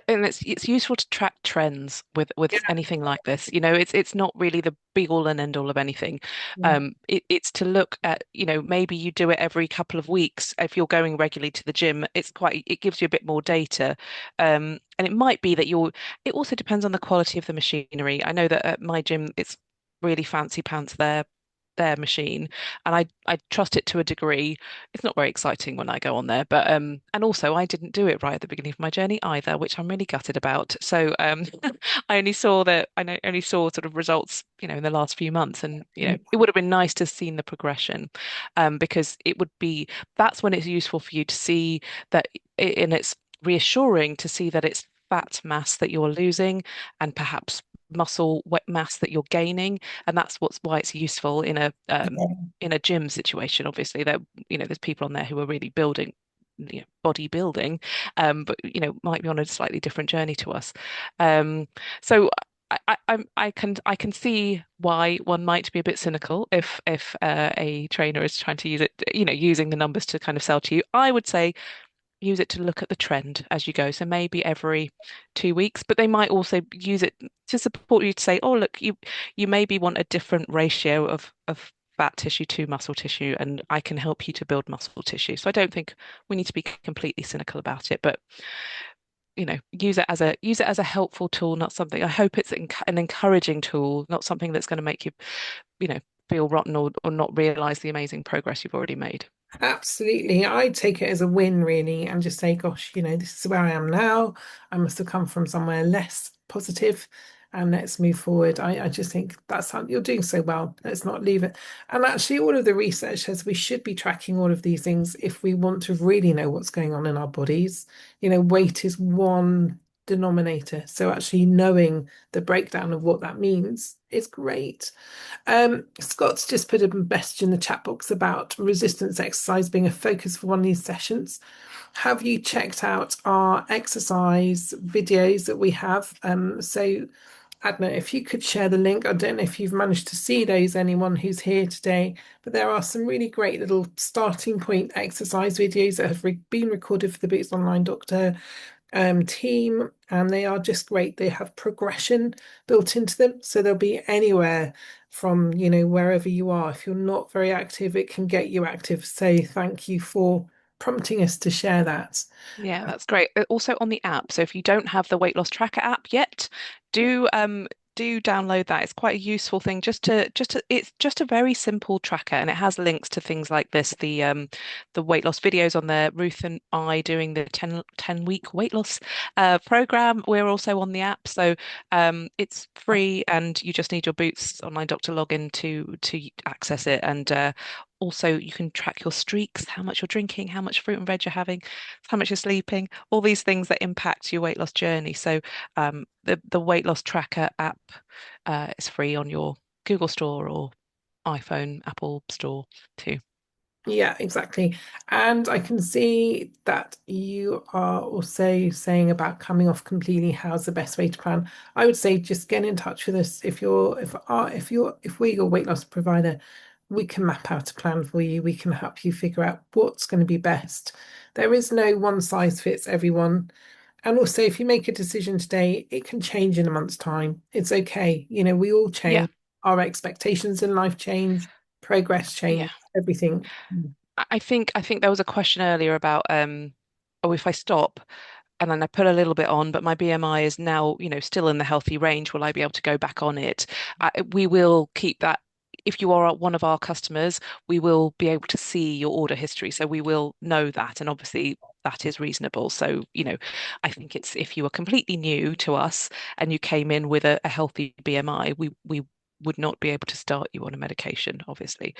and it's useful to track trends with Yeah. anything like this. You know, it's not really the be all and end all of anything. Yeah. It's to look at, maybe you do it every couple of weeks. If you're going regularly to the gym, it gives you a bit more data. And it might be that it also depends on the quality of the machinery. I know that at my gym, it's really fancy pants their machine, and I trust it to a degree. It's not very exciting when I go on there, but and also I didn't do it right at the beginning of my journey either, which I'm really gutted about. So I only saw sort of results, in the last few months, and it would have been nice to have seen the progression, because that's when it's useful for you to see that, and it's reassuring to see that it's fat mass that you're losing, and perhaps muscle wet mass that you're gaining, and that's why it's useful in a gym situation. Obviously, there's people on there who are really building, bodybuilding, but might be on a slightly different journey to us. Um, so I can see why one might be a bit cynical if a trainer is trying to use it, using the numbers to kind of sell to you. I would say use it to look at the trend as you go. So maybe every 2 weeks, but they might also use it to support you to say, oh, look, you maybe want a different ratio of fat tissue to muscle tissue, and I can help you to build muscle tissue. So I don't think we need to be completely cynical about it, but use it as a helpful tool, not something. I hope it's an encouraging tool, not something that's going to make you, you know, feel rotten or not realize the amazing progress you've already made. Absolutely. I take it as a win, really, and just say, gosh, this is where I am now. I must have come from somewhere less positive, and let's move forward. I just think that's how you're doing so well. Let's not leave it. And actually, all of the research says we should be tracking all of these things if we want to really know what's going on in our bodies. Weight is one denominator. So actually knowing the breakdown of what that means is great. Scott's just put a message in the chat box about resistance exercise being a focus for one of these sessions. Have you checked out our exercise videos that we have? So, Adna, if you could share the link. I don't know if you've managed to see those, anyone who's here today, but there are some really great little starting point exercise videos that have been recorded for the Boots Online Doctor team, and they are just great. They have progression built into them, so they'll be anywhere from wherever you are. If you're not very active, it can get you active. So thank you for prompting us to share that. Yeah, that's great. Also on the app. So if you don't have the weight loss tracker app yet, do download that. It's quite a useful thing it's just a very simple tracker, and it has links to things like this, the weight loss videos on there. Ruth and I doing the 10 week weight loss program. We're also on the app. So it's free, and you just need your Boots Online Doctor login to access it. And also you can track your streaks, how much you're drinking, how much fruit and veg you're having, how much you're sleeping, all these things that impact your weight loss journey. So the weight loss tracker app is free on your Google Store or iPhone, Apple Store too. Yeah, exactly. And I can see that you are also saying about coming off completely. How's the best way to plan? I would say just get in touch with us if we're your weight loss provider, we can map out a plan for you. We can help you figure out what's going to be best. There is no one size fits everyone. And also, if you make a decision today, it can change in a month's time. It's okay. We all Yeah, change. Our expectations in life change, progress yeah. change, everything. I think there was a question earlier about oh, if I stop and then I put a little bit on, but my BMI is now, still in the healthy range, will I be able to go back on it? We will keep that. If you are one of our customers, we will be able to see your order history. So we will know that. And obviously that is reasonable. So, I think it's if you were completely new to us and you came in with a healthy BMI, we would not be able to start you on a medication, obviously,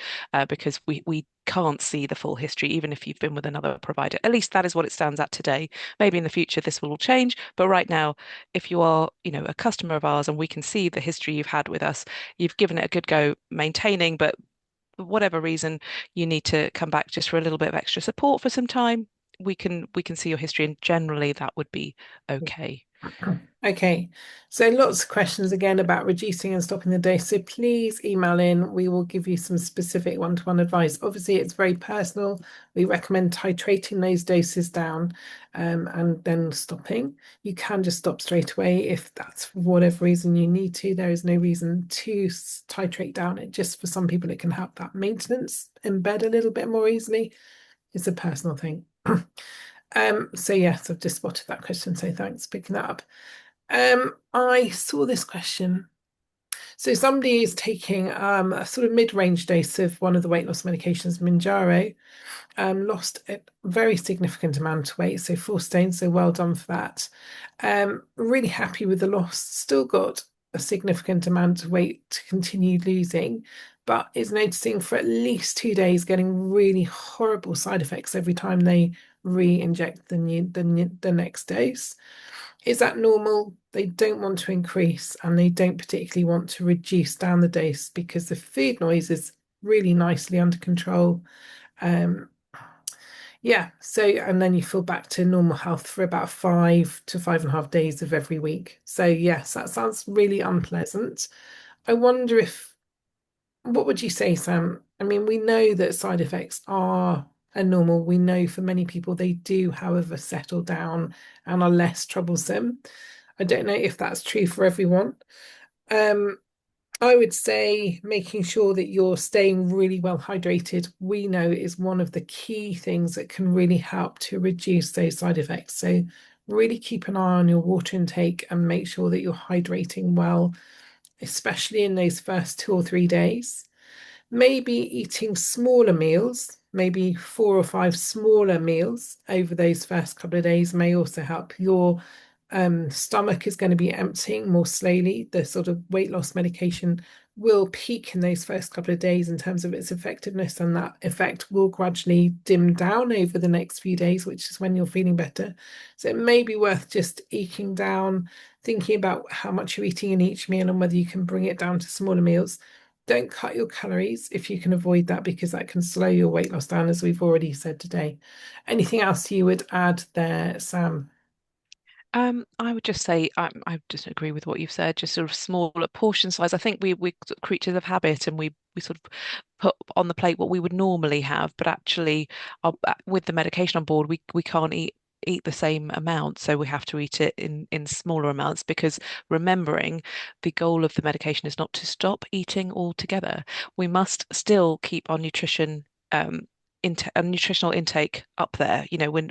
because we can't see the full history, even if you've been with another provider. At least that is what it stands at today. Maybe in the future this will all change, but right now, if you are, a customer of ours and we can see the history you've had with us, you've given it a good go maintaining, but for whatever reason you need to come back just for a little bit of extra support for some time, we can see your history, and generally that would be okay. Okay, so lots of questions again about reducing and stopping the dose. So please email in. We will give you some specific one-to-one advice. Obviously, it's very personal. We recommend titrating those doses down and then stopping. You can just stop straight away if that's for whatever reason you need to. There is no reason to titrate down it. Just for some people, it can help that maintenance embed a little bit more easily. It's a personal thing. So yes, I've just spotted that question, so thanks for picking that up. I saw this question. So somebody is taking a sort of mid-range dose of one of the weight loss medications, Minjaro, lost a very significant amount of weight, so 4 stone, so well done for that. Really happy with the loss. Still got a significant amount of weight to continue losing, but is noticing for at least 2 days getting really horrible side effects every time they re-inject the next dose. Is that normal? They don't want to increase and they don't particularly want to reduce down the dose because the food noise is really nicely under control. Um, yeah, so and then you feel back to normal health for about 5 to 5.5 days of every week. So yes, that sounds really unpleasant. I wonder if what would you say, Sam? I mean, we know that side effects are normal. We know for many people they do, however, settle down and are less troublesome. I don't know if that's true for everyone. Um, I would say making sure that you're staying really well hydrated, we know is one of the key things that can really help to reduce those side effects. So really keep an eye on your water intake and make sure that you're hydrating well, especially in those first 2 or 3 days. Maybe eating smaller meals, maybe 4 or 5 smaller meals over those first couple of days may also help. Your stomach is going to be emptying more slowly. The sort of weight loss medication will peak in those first couple of days in terms of its effectiveness, and that effect will gradually dim down over the next few days, which is when you're feeling better. So it may be worth just eking down, thinking about how much you're eating in each meal and whether you can bring it down to smaller meals. Don't cut your calories if you can avoid that because that can slow your weight loss down, as we've already said today. Anything else you would add there, Sam? I would just say I just agree with what you've said. Just sort of smaller portion size. I think we sort of creatures of habit, and we sort of put on the plate what we would normally have, but actually, with the medication on board, we can't eat the same amount, so we have to eat it in smaller amounts because remembering the goal of the medication is not to stop eating altogether. We must still keep our nutrition. Nutritional intake up there. When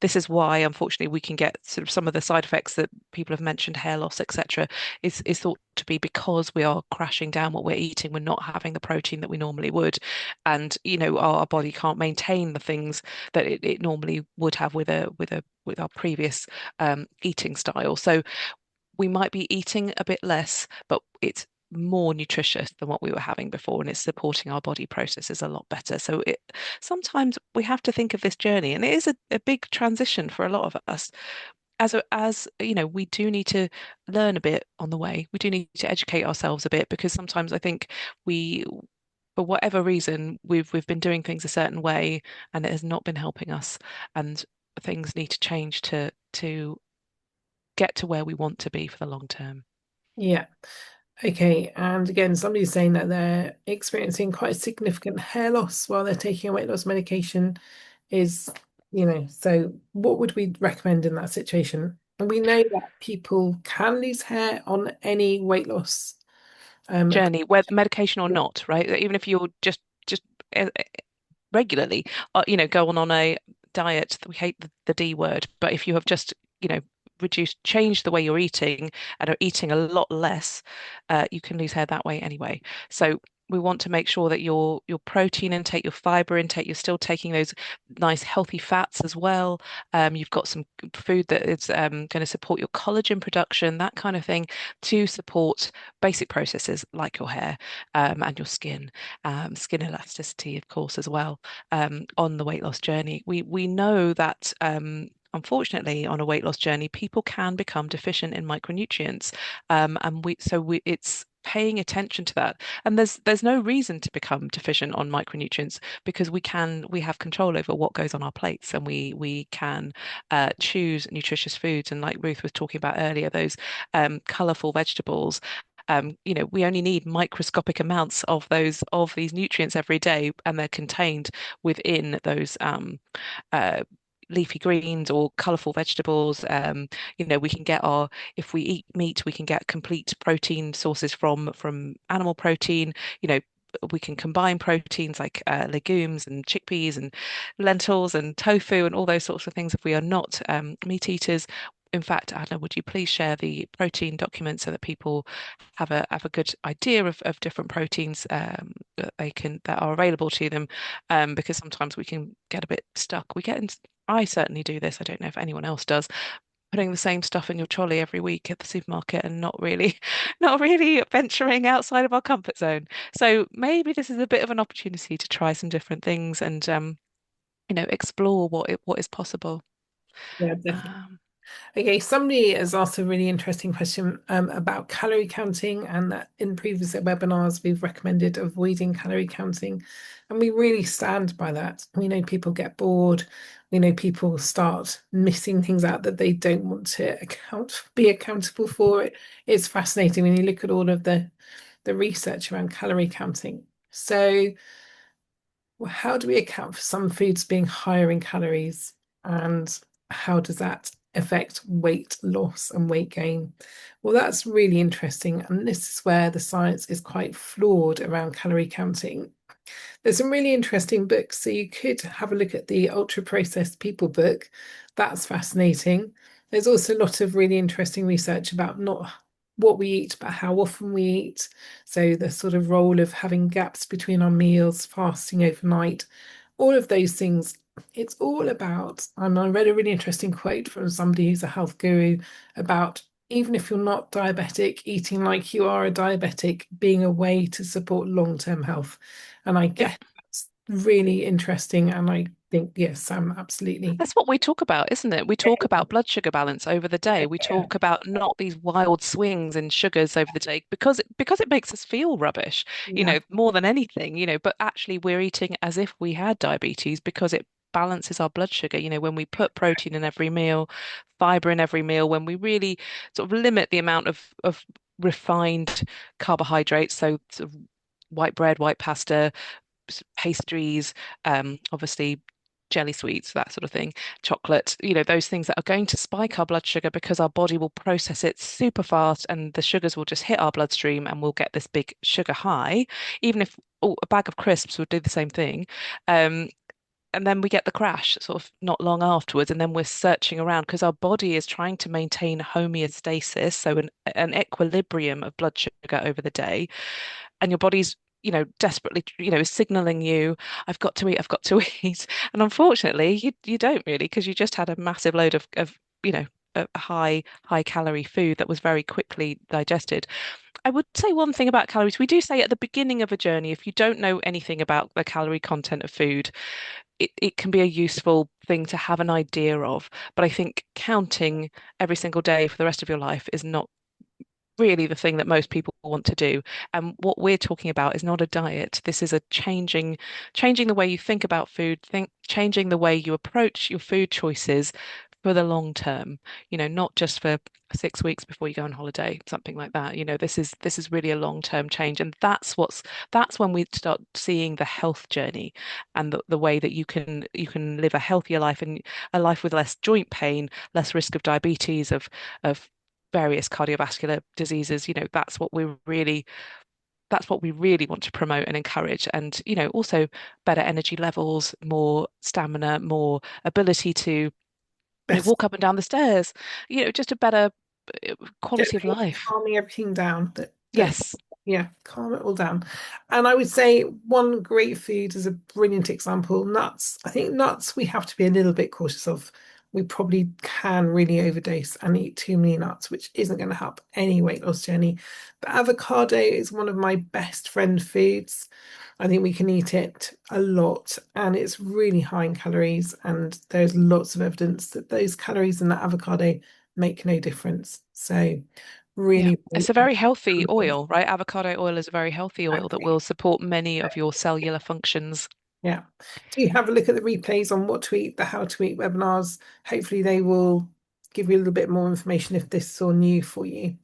this is why, unfortunately, we can get sort of some of the side effects that people have mentioned, hair loss, etc., is thought to be because we are crashing down what we're eating. We're not having the protein that we normally would, and our body can't maintain the things that it normally would have with our previous eating style. So we might be eating a bit less, but it's more nutritious than what we were having before, and it's supporting our body processes a lot better. So sometimes we have to think of this journey, and it is a big transition for a lot of us. As we do need to learn a bit on the way. We do need to educate ourselves a bit because sometimes I think we, for whatever reason, we've been doing things a certain way, and it has not been helping us, and things need to change to get to where we want to be for the long term. Yeah. Okay. And again, somebody's saying that they're experiencing quite significant hair loss while they're taking a weight loss medication. So what would we recommend in that situation? And we know that people can lose hair on any weight loss. Um, Journey, whether medication or not, right? Even if you're just regularly, go on a diet. We hate the D word, but if you have just, changed the way you're eating and are eating a lot less, you can lose hair that way anyway. So we want to make sure that your protein intake, your fiber intake, you're still taking those nice healthy fats as well. You've got some food that is going to support your collagen production, that kind of thing, to support basic processes like your hair and your skin elasticity, of course, as well, on the weight loss journey. We know that unfortunately, on a weight loss journey, people can become deficient in micronutrients, and it's paying attention to that. And there's no reason to become deficient on micronutrients because we have control over what goes on our plates, and we can choose nutritious foods. And like Ruth was talking about earlier, those colorful vegetables. We only need microscopic amounts of these nutrients every day, and they're contained within those uh, leafy greens or colorful vegetables. We can get if we eat meat, we can get complete protein sources from animal protein. You know, we can combine proteins like legumes and chickpeas and lentils and tofu and all those sorts of things if we are not meat eaters. In fact, Adna, would you please share the protein document so that people have a good idea of different proteins that are available to them? Because sometimes we can get a bit stuck. I certainly do this. I don't know if anyone else does. Putting the same stuff in your trolley every week at the supermarket and not really, not really venturing outside of our comfort zone. So maybe this is a bit of an opportunity to try some different things and explore what is possible. Yeah, definitely. Um, Okay, somebody has asked a really interesting question about calorie counting, and that in previous webinars we've recommended avoiding calorie counting, and we really stand by that. We know people get bored. We know people start missing things out that they don't want to be accountable for. It's fascinating when you look at all of the research around calorie counting. So, how do we account for some foods being higher in calories, and how does that affect weight loss and weight gain? Well, that's really interesting. And this is where the science is quite flawed around calorie counting. There's some really interesting books. So you could have a look at the Ultra Processed People book. That's fascinating. There's also a lot of really interesting research about not what we eat, but how often we eat. So the sort of role of having gaps between our meals, fasting overnight, all of those things. It's all about, and I read a really interesting quote from somebody who's a health guru about even if you're not diabetic, eating like you are a diabetic being a way to support long-term health. And I yeah. guess that's really interesting. And I think, yes, Sam, absolutely. That's what we talk about, isn't it? We talk about blood sugar balance over the day. We Yeah, talk about not these wild swings in sugars over the day because it makes us feel rubbish, yeah, more than anything, but actually we're eating as if we had diabetes because it balances our blood sugar. When we put protein in every meal, fiber in every meal, when we really sort of limit the amount of refined carbohydrates, so sort of white bread, white pasta, pastries, obviously jelly sweets, that sort of thing, chocolate, those things that are going to spike our blood sugar because our body will process it super fast and the sugars will just hit our bloodstream and we'll get this big sugar high, even if a bag of crisps would do the same thing. Um, and then we get the crash sort of not long afterwards, and then we're searching around because our body is trying to maintain homeostasis, so an equilibrium of blood sugar over the day, and your body's desperately signaling you, I've got to eat, and unfortunately you don't really, because you just had a massive load of a high calorie food that was very quickly digested. I would say one thing about calories. We do say at the beginning of a journey, if you don't know anything about the calorie content of food, it can be a useful thing to have an idea of. But I think counting every single day for the rest of your life is not really the thing that most people want to do. And what we're talking about is not a diet. This is a changing the way you think about food, changing the way you approach your food choices for the long term, not just for 6 weeks before you go on holiday, something like that. This is really a long-term change. And that's when we start seeing the health journey and the way that you can live a healthier life and a life with less joint pain, less risk of diabetes, of various cardiovascular diseases. That's what we really want to promote and encourage. And also better energy levels, more stamina, more ability to best. walk up and down the stairs, just a better quality of Gently life. calming everything down. That Yes. yeah, calm it all down. And I would say one great food is a brilliant example. Nuts. I think nuts we have to be a little bit cautious of. We probably can really overdose and eat too many nuts, which isn't going to help any weight loss journey. But avocado is one of my best friend foods. I think we can eat it a lot, and it's really high in calories. And there's lots of evidence that those calories in that avocado make no difference. So Yeah. Really, It's really a very healthy helpful. oil, right? Avocado oil is a very healthy oil that will Exactly. support many of your cellular functions. Yeah. Do you have a look at the replays on what to eat, the how to eat webinars? Hopefully they will give you a little bit more information if this is all new for you.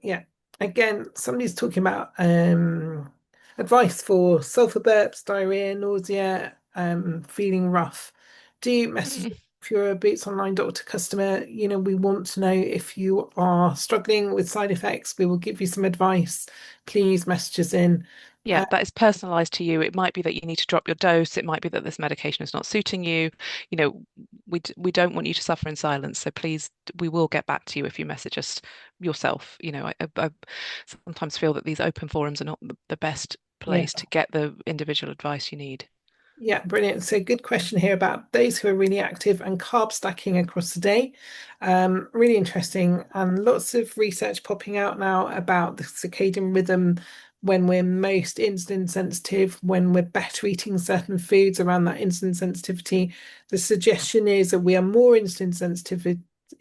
Yeah. Again, somebody's talking about advice for sulfur burps, diarrhea, nausea, feeling rough. Do message Mm. if you're a Boots Online doctor customer. We want to know if you are struggling with side effects. We will give you some advice. Please message us in. Yeah, that is personalized to you. It might be that you need to drop your dose. It might be that this medication is not suiting you. You know, we don't want you to suffer in silence. So please, we will get back to you if you message us yourself. I sometimes feel that these open forums are not the best Yeah. place to get the individual advice you need. Yeah, brilliant. So, good question here about those who are really active and carb stacking across the day. Really interesting, and lots of research popping out now about the circadian rhythm when we're most insulin sensitive, when we're better eating certain foods around that insulin sensitivity. The suggestion is that we are more insulin sensitive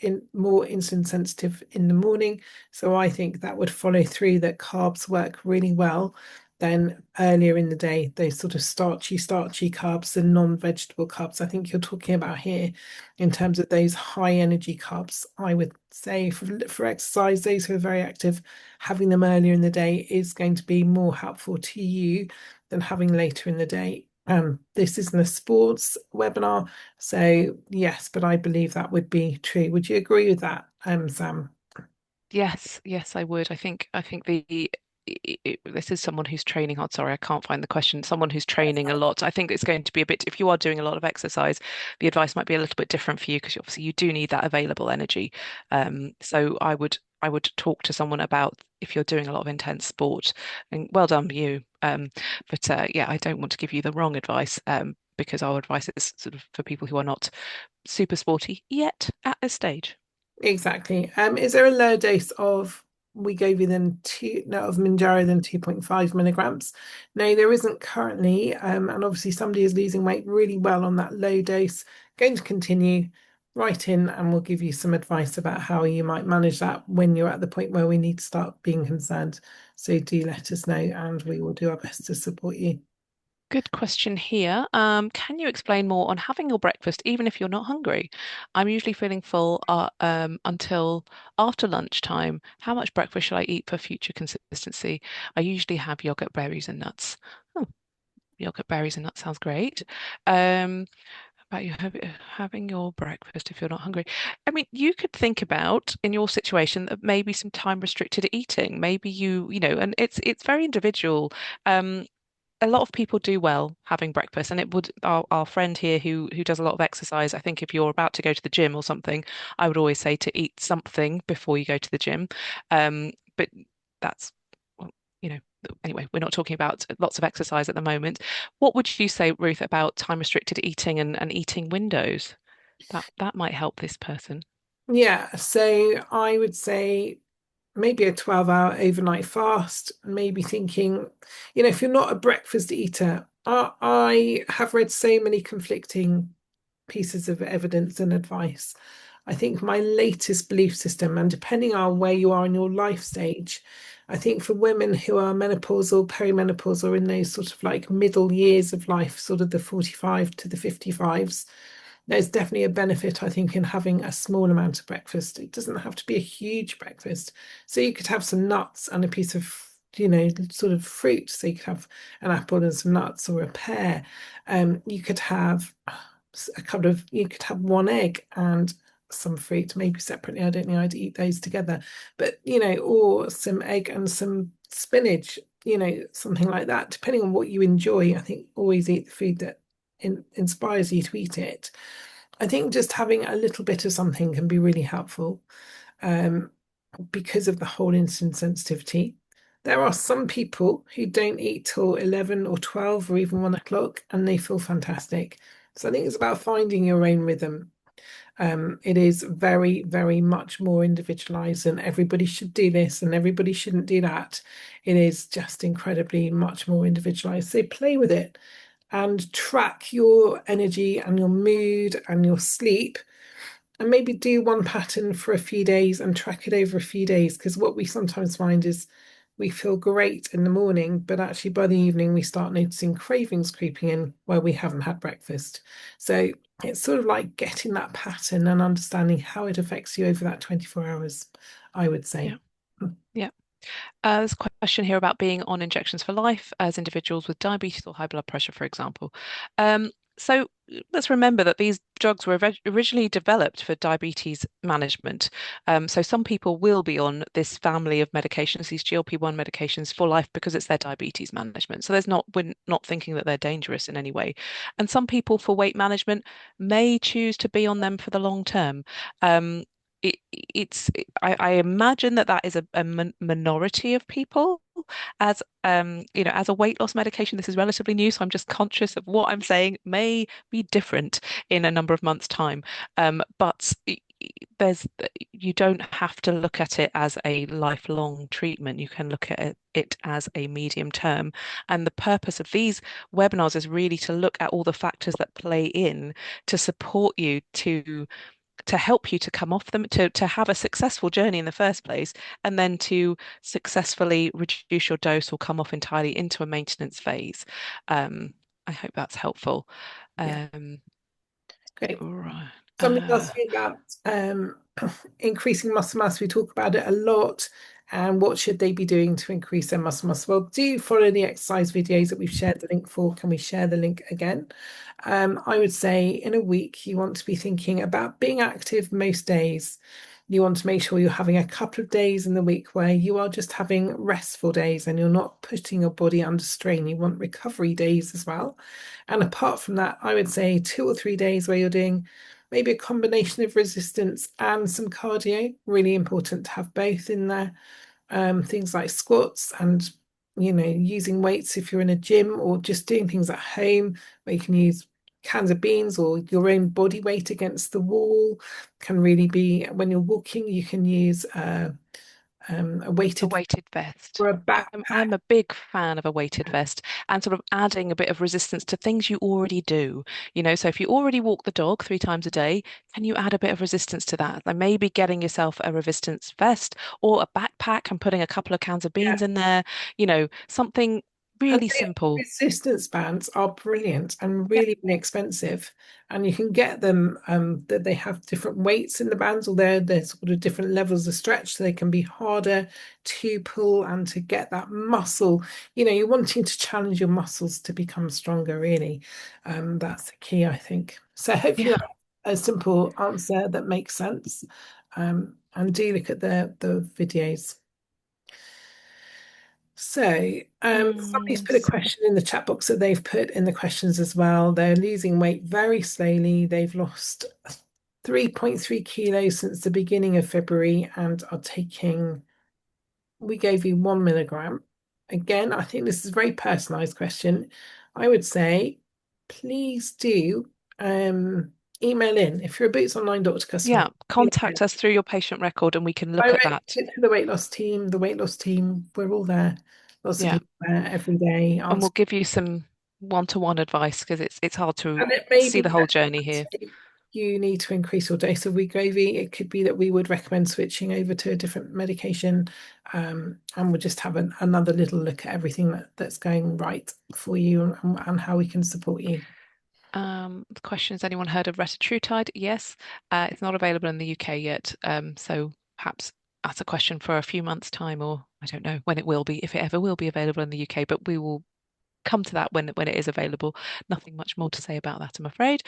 in the morning. So, I think that would follow through that carbs work really well then earlier in the day, those sort of starchy carbs, the non-vegetable carbs, I think you're talking about here in terms of those high energy carbs. I would say for exercise, those who are very active, having them earlier in the day is going to be more helpful to you than having later in the day. This isn't a sports webinar, so yes, but I believe that would be true. Would you agree with that, Sam? Yes, yes, I would. I think this is someone who's training hard. Sorry, I can't find the question. Someone who's training a lot. I think it's going to be a bit, if you are doing a lot of exercise, the advice might be a little bit different for you because obviously you do need that available energy. So I would talk to someone about if you're doing a lot of intense sport. And well done you. But yeah, I don't want to give you the wrong advice. Because our advice is sort of for people who are not super sporty yet at this stage. Exactly. Is there a lower dose of we gave you then two no of Minjaro than 2.5 milligrams? No, there isn't currently. And obviously somebody is losing weight really well on that low dose. Going to continue right in and we'll give you some advice about how you might manage that when you're at the point where we need to start being concerned. So do let us know and we will do our best to support you. Good question here. Can you explain more on having your breakfast even if you're not hungry? I'm usually feeling full until after lunchtime. How much breakfast should I eat for future consistency? I usually have yogurt, berries, and nuts. Oh, yogurt, berries, and nuts sounds great. Um, about having your breakfast if you're not hungry. I mean, you could think about in your situation that maybe some time restricted eating. Maybe and it's very individual. Um, a lot of people do well having breakfast, and it would our friend here who does a lot of exercise. I think if you're about to go to the gym or something, I would always say to eat something before you go to the gym. But that's well, you know, anyway, we're not talking about lots of exercise at the moment. What would you say, Ruth, about time restricted eating and eating windows? That might help this person. Yeah, so I would say maybe a 12-hour overnight fast, maybe thinking, if you're not a breakfast eater, I have read so many conflicting pieces of evidence and advice. I think my latest belief system, and depending on where you are in your life stage, I think for women who are menopausal, perimenopausal, in those sort of like middle years of life, sort of the 45 to the 55s, there's definitely a benefit, I think, in having a small amount of breakfast. It doesn't have to be a huge breakfast. So you could have some nuts and a piece of, sort of fruit. So you could have an apple and some nuts or a pear. You could have you could have one egg and some fruit, maybe separately. I don't know, I'd eat those together. But, or some egg and some spinach, something like that, depending on what you enjoy. I think always eat the food that inspires you to eat it. I think just having a little bit of something can be really helpful um, because of the whole insulin sensitivity. There are some people who don't eat till 11 or 12 or even 1 o'clock and they feel fantastic. So I think it's about finding your own rhythm. It is very, very much more individualized, and everybody should do this and everybody shouldn't do that. It is just incredibly much more individualized. So play with it and track your energy and your mood and your sleep and maybe do one pattern for a few days and track it over a few days. Because what we sometimes find is we feel great in the morning, but actually by the evening we start noticing cravings creeping in where we haven't had breakfast. So it's sort of like getting that pattern and understanding how it affects you over that 24 hours, I would Yeah. say. Yeah. There's a question here about being on injections for life as individuals with diabetes or high blood pressure, for example. So let's remember that these drugs were originally developed for diabetes management. So some people will be on this family of medications, these GLP-1 medications for life because it's their diabetes management. So we're not thinking that they're dangerous in any way. And some people for weight management may choose to be on them for the long term. Um, it, I imagine that that is a minority of people. As as a weight loss medication, this is relatively new, so I'm just conscious of what I'm saying may be different in a number of months' time. But there's you don't have to look at it as a lifelong treatment. You can look at it as a medium term. And the purpose of these webinars is really to look at all the factors that play in to support you to help you to come off them, to have a successful journey in the first place, and then to successfully reduce your dose or come off entirely into a maintenance phase. Um, I hope that's helpful. Yeah, Um, great. right. Somebody asked me about increasing muscle mass. We talk about it a lot. And what should they be doing to increase their muscle mass? Well, do follow the exercise videos that we've shared the link for. Can we share the link again? I would say in a week, you want to be thinking about being active most days. You want to make sure you're having a couple of days in the week where you are just having restful days and you're not putting your body under strain. You want recovery days as well. And apart from that, I would say 2 or 3 days where you're doing maybe a combination of resistance and some cardio. Really important to have both in there. Things like squats and using weights if you're in a gym or just doing things at home where you can use cans of beans or your own body weight against the wall can really be when you're walking you can use a A weighted weighted vest. or a backpack. I'm a big fan of a weighted vest and sort of adding a bit of resistance to things you already do. So if you already walk the dog 3 times a day, can you add a bit of resistance to that? Like maybe getting yourself a resistance vest or a backpack and putting a couple of cans of beans in there, something And really the simple. resistance bands are brilliant and Yeah, really inexpensive. And you can get them that they have different weights in the bands, or they're sort of different levels of stretch, so they can be harder to pull and to get that muscle. You're wanting to challenge your muscles to become stronger, really. That's the key, I think. So hopefully yeah. that's a simple answer that makes sense. And do look at the videos. So, somebody's put a So, question in the chat box that they've put in the questions as well. They're losing weight very slowly. They've lost 3.3 kilos since the beginning of February and are taking, we gave you 1 milligram. Again, I think this is a very personalized question. I would say, please do email in. If you're a Boots Online doctor customer, yeah, contact us through your patient record and we can look at direct that. it to the weight loss team. The weight loss team, we're all there. Lots of Yeah. people there every day And we'll answering. give you some one-to-one advice because it's hard to And it may see be the whole that journey here. you need to increase your dose of Wegovy. It could be that we would recommend switching over to a different medication, and we'll just have another little look at everything that's going right for you and how we can support you. The question is, anyone heard of retatrutide? Yes, it's not available in the UK yet. So perhaps that's a question for a few months' time, or I don't know when it will be, if it ever will be available in the UK, but we will come to that when it is available. Nothing much more to say about that, I'm afraid.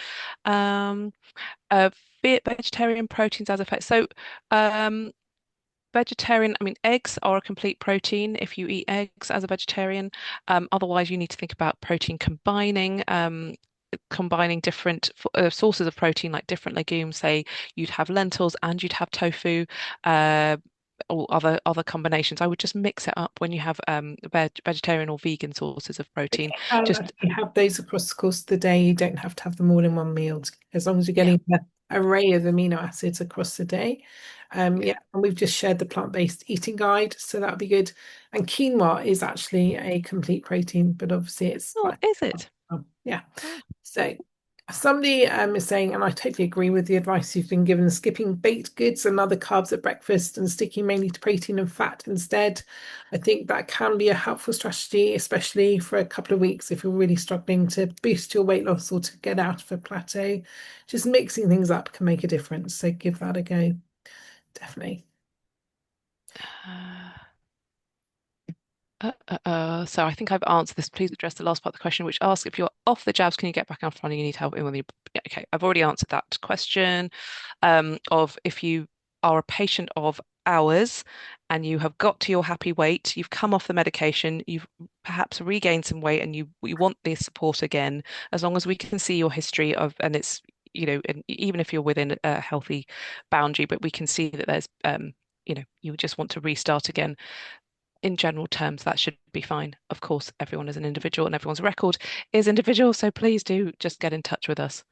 Um, uh, Vegetarian proteins as effect. So, vegetarian, I mean, eggs are a complete protein if you eat eggs as a vegetarian. Otherwise, you need to think about protein combining different sources of protein, like different legumes. Say you'd have lentils and you'd have tofu, uh, or other combinations. I would just mix it up when you have vegetarian or vegan sources of protein. And Just you have those across the course of the day. You don't have to have them all in one meal, as long as you're yeah, getting the array of amino acids across the day. yeah. Yeah, and we've just shared the plant-based eating guide, so that'll be good. And quinoa is actually a complete protein, but obviously it's Oh, like, is it? yeah. Oh, So Somebody is saying, and I totally agree with the advice you've been given, skipping baked goods and other carbs at breakfast and sticking mainly to protein and fat instead. I think that can be a helpful strategy, especially for a couple of weeks if you're really struggling to boost your weight loss or to get out of a plateau. Just mixing things up can make a difference. So give that a go. Definitely. Uh, so I think I've answered this. Please address the last part of the question, which asks if you're off the jabs, can you get back up running? You need help in with your. Yeah, okay, I've already answered that question. Of if you are a patient of ours and you have got to your happy weight, you've come off the medication, you've perhaps regained some weight, and you want this support again. As long as we can see your history of, and it's and even if you're within a healthy boundary, but we can see that there's you just want to restart again in general terms, that should be fine. Of course, everyone is an individual and everyone's record is individual. So please do just get in touch with us.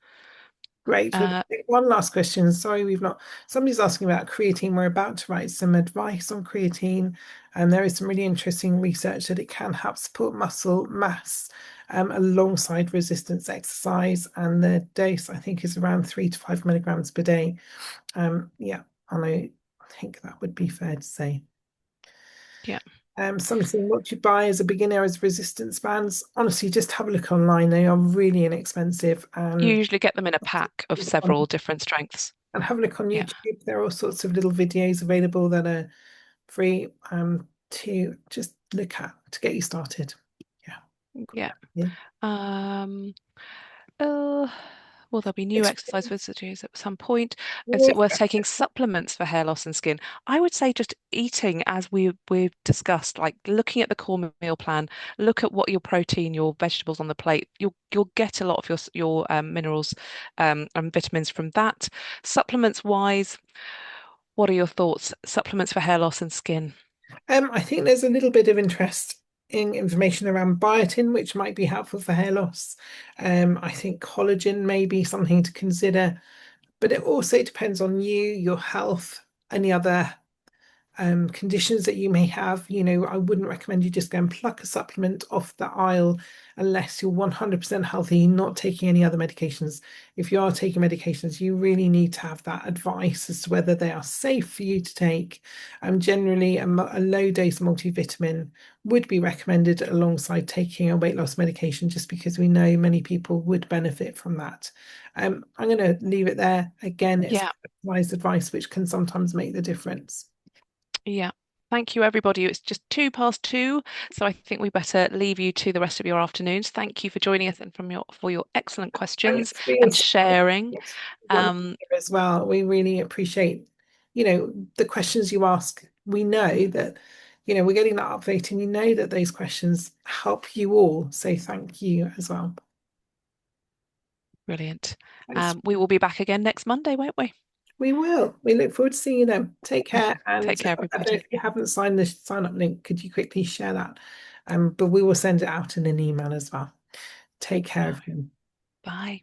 Great. We've Uh, got one last question. Sorry, we've not. Somebody's asking about creatine. We're about to write some advice on creatine, and there is some really interesting research that it can help support muscle mass alongside resistance exercise. And the dose, I think, is around 3 to 5 milligrams per day. Yeah, I think that would be fair to say. yeah, Something what to buy as a beginner as resistance bands. Honestly, just have a look online. They are really inexpensive you and usually get them in a pack of several different strengths. have a look on Yeah, YouTube. There are all sorts of little videos available that are free to just look at to get you started. Yeah. yeah. Yeah. Um, uh, will there be new It's exercise visitors at some point? Is it worth taking supplements for hair loss and skin? I would say just eating as we've discussed, like looking at the core meal plan, look at what your protein, your vegetables on the plate. You'll get a lot of your minerals and vitamins from that. Supplements wise, what are your thoughts? Supplements for hair loss and skin? I think there's a little bit of interest in information around biotin, which might be helpful for hair loss. I think collagen may be something to consider, but it also depends on you, your health, any other conditions that you may have. I wouldn't recommend you just go and pluck a supplement off the aisle unless you're 100% healthy, not taking any other medications. If you are taking medications, you really need to have that advice as to whether they are safe for you to take. Generally, a low dose multivitamin would be recommended alongside taking a weight loss medication, just because we know many people would benefit from that. I'm going to leave it there. Again, it's Yeah, wise advice, which can sometimes make the difference. yeah. Thank you, everybody. It's just 2 past 2, so I think we better leave you to the rest of your afternoons. Thank you for joining us and for your excellent questions Thanks for being and so sharing. one Um, as well. We really appreciate, the questions you ask. We know that, we're getting that update and we know that those questions help you all. So thank you as well. Brilliant. Thanks. We will be back again next Monday, won't we? We will. We look forward to seeing you then. Take care. And Take care, I don't know everybody. if you haven't signed the sign up link, could you quickly share that? But we will send it out in an email as well. Take care, everyone. Bye.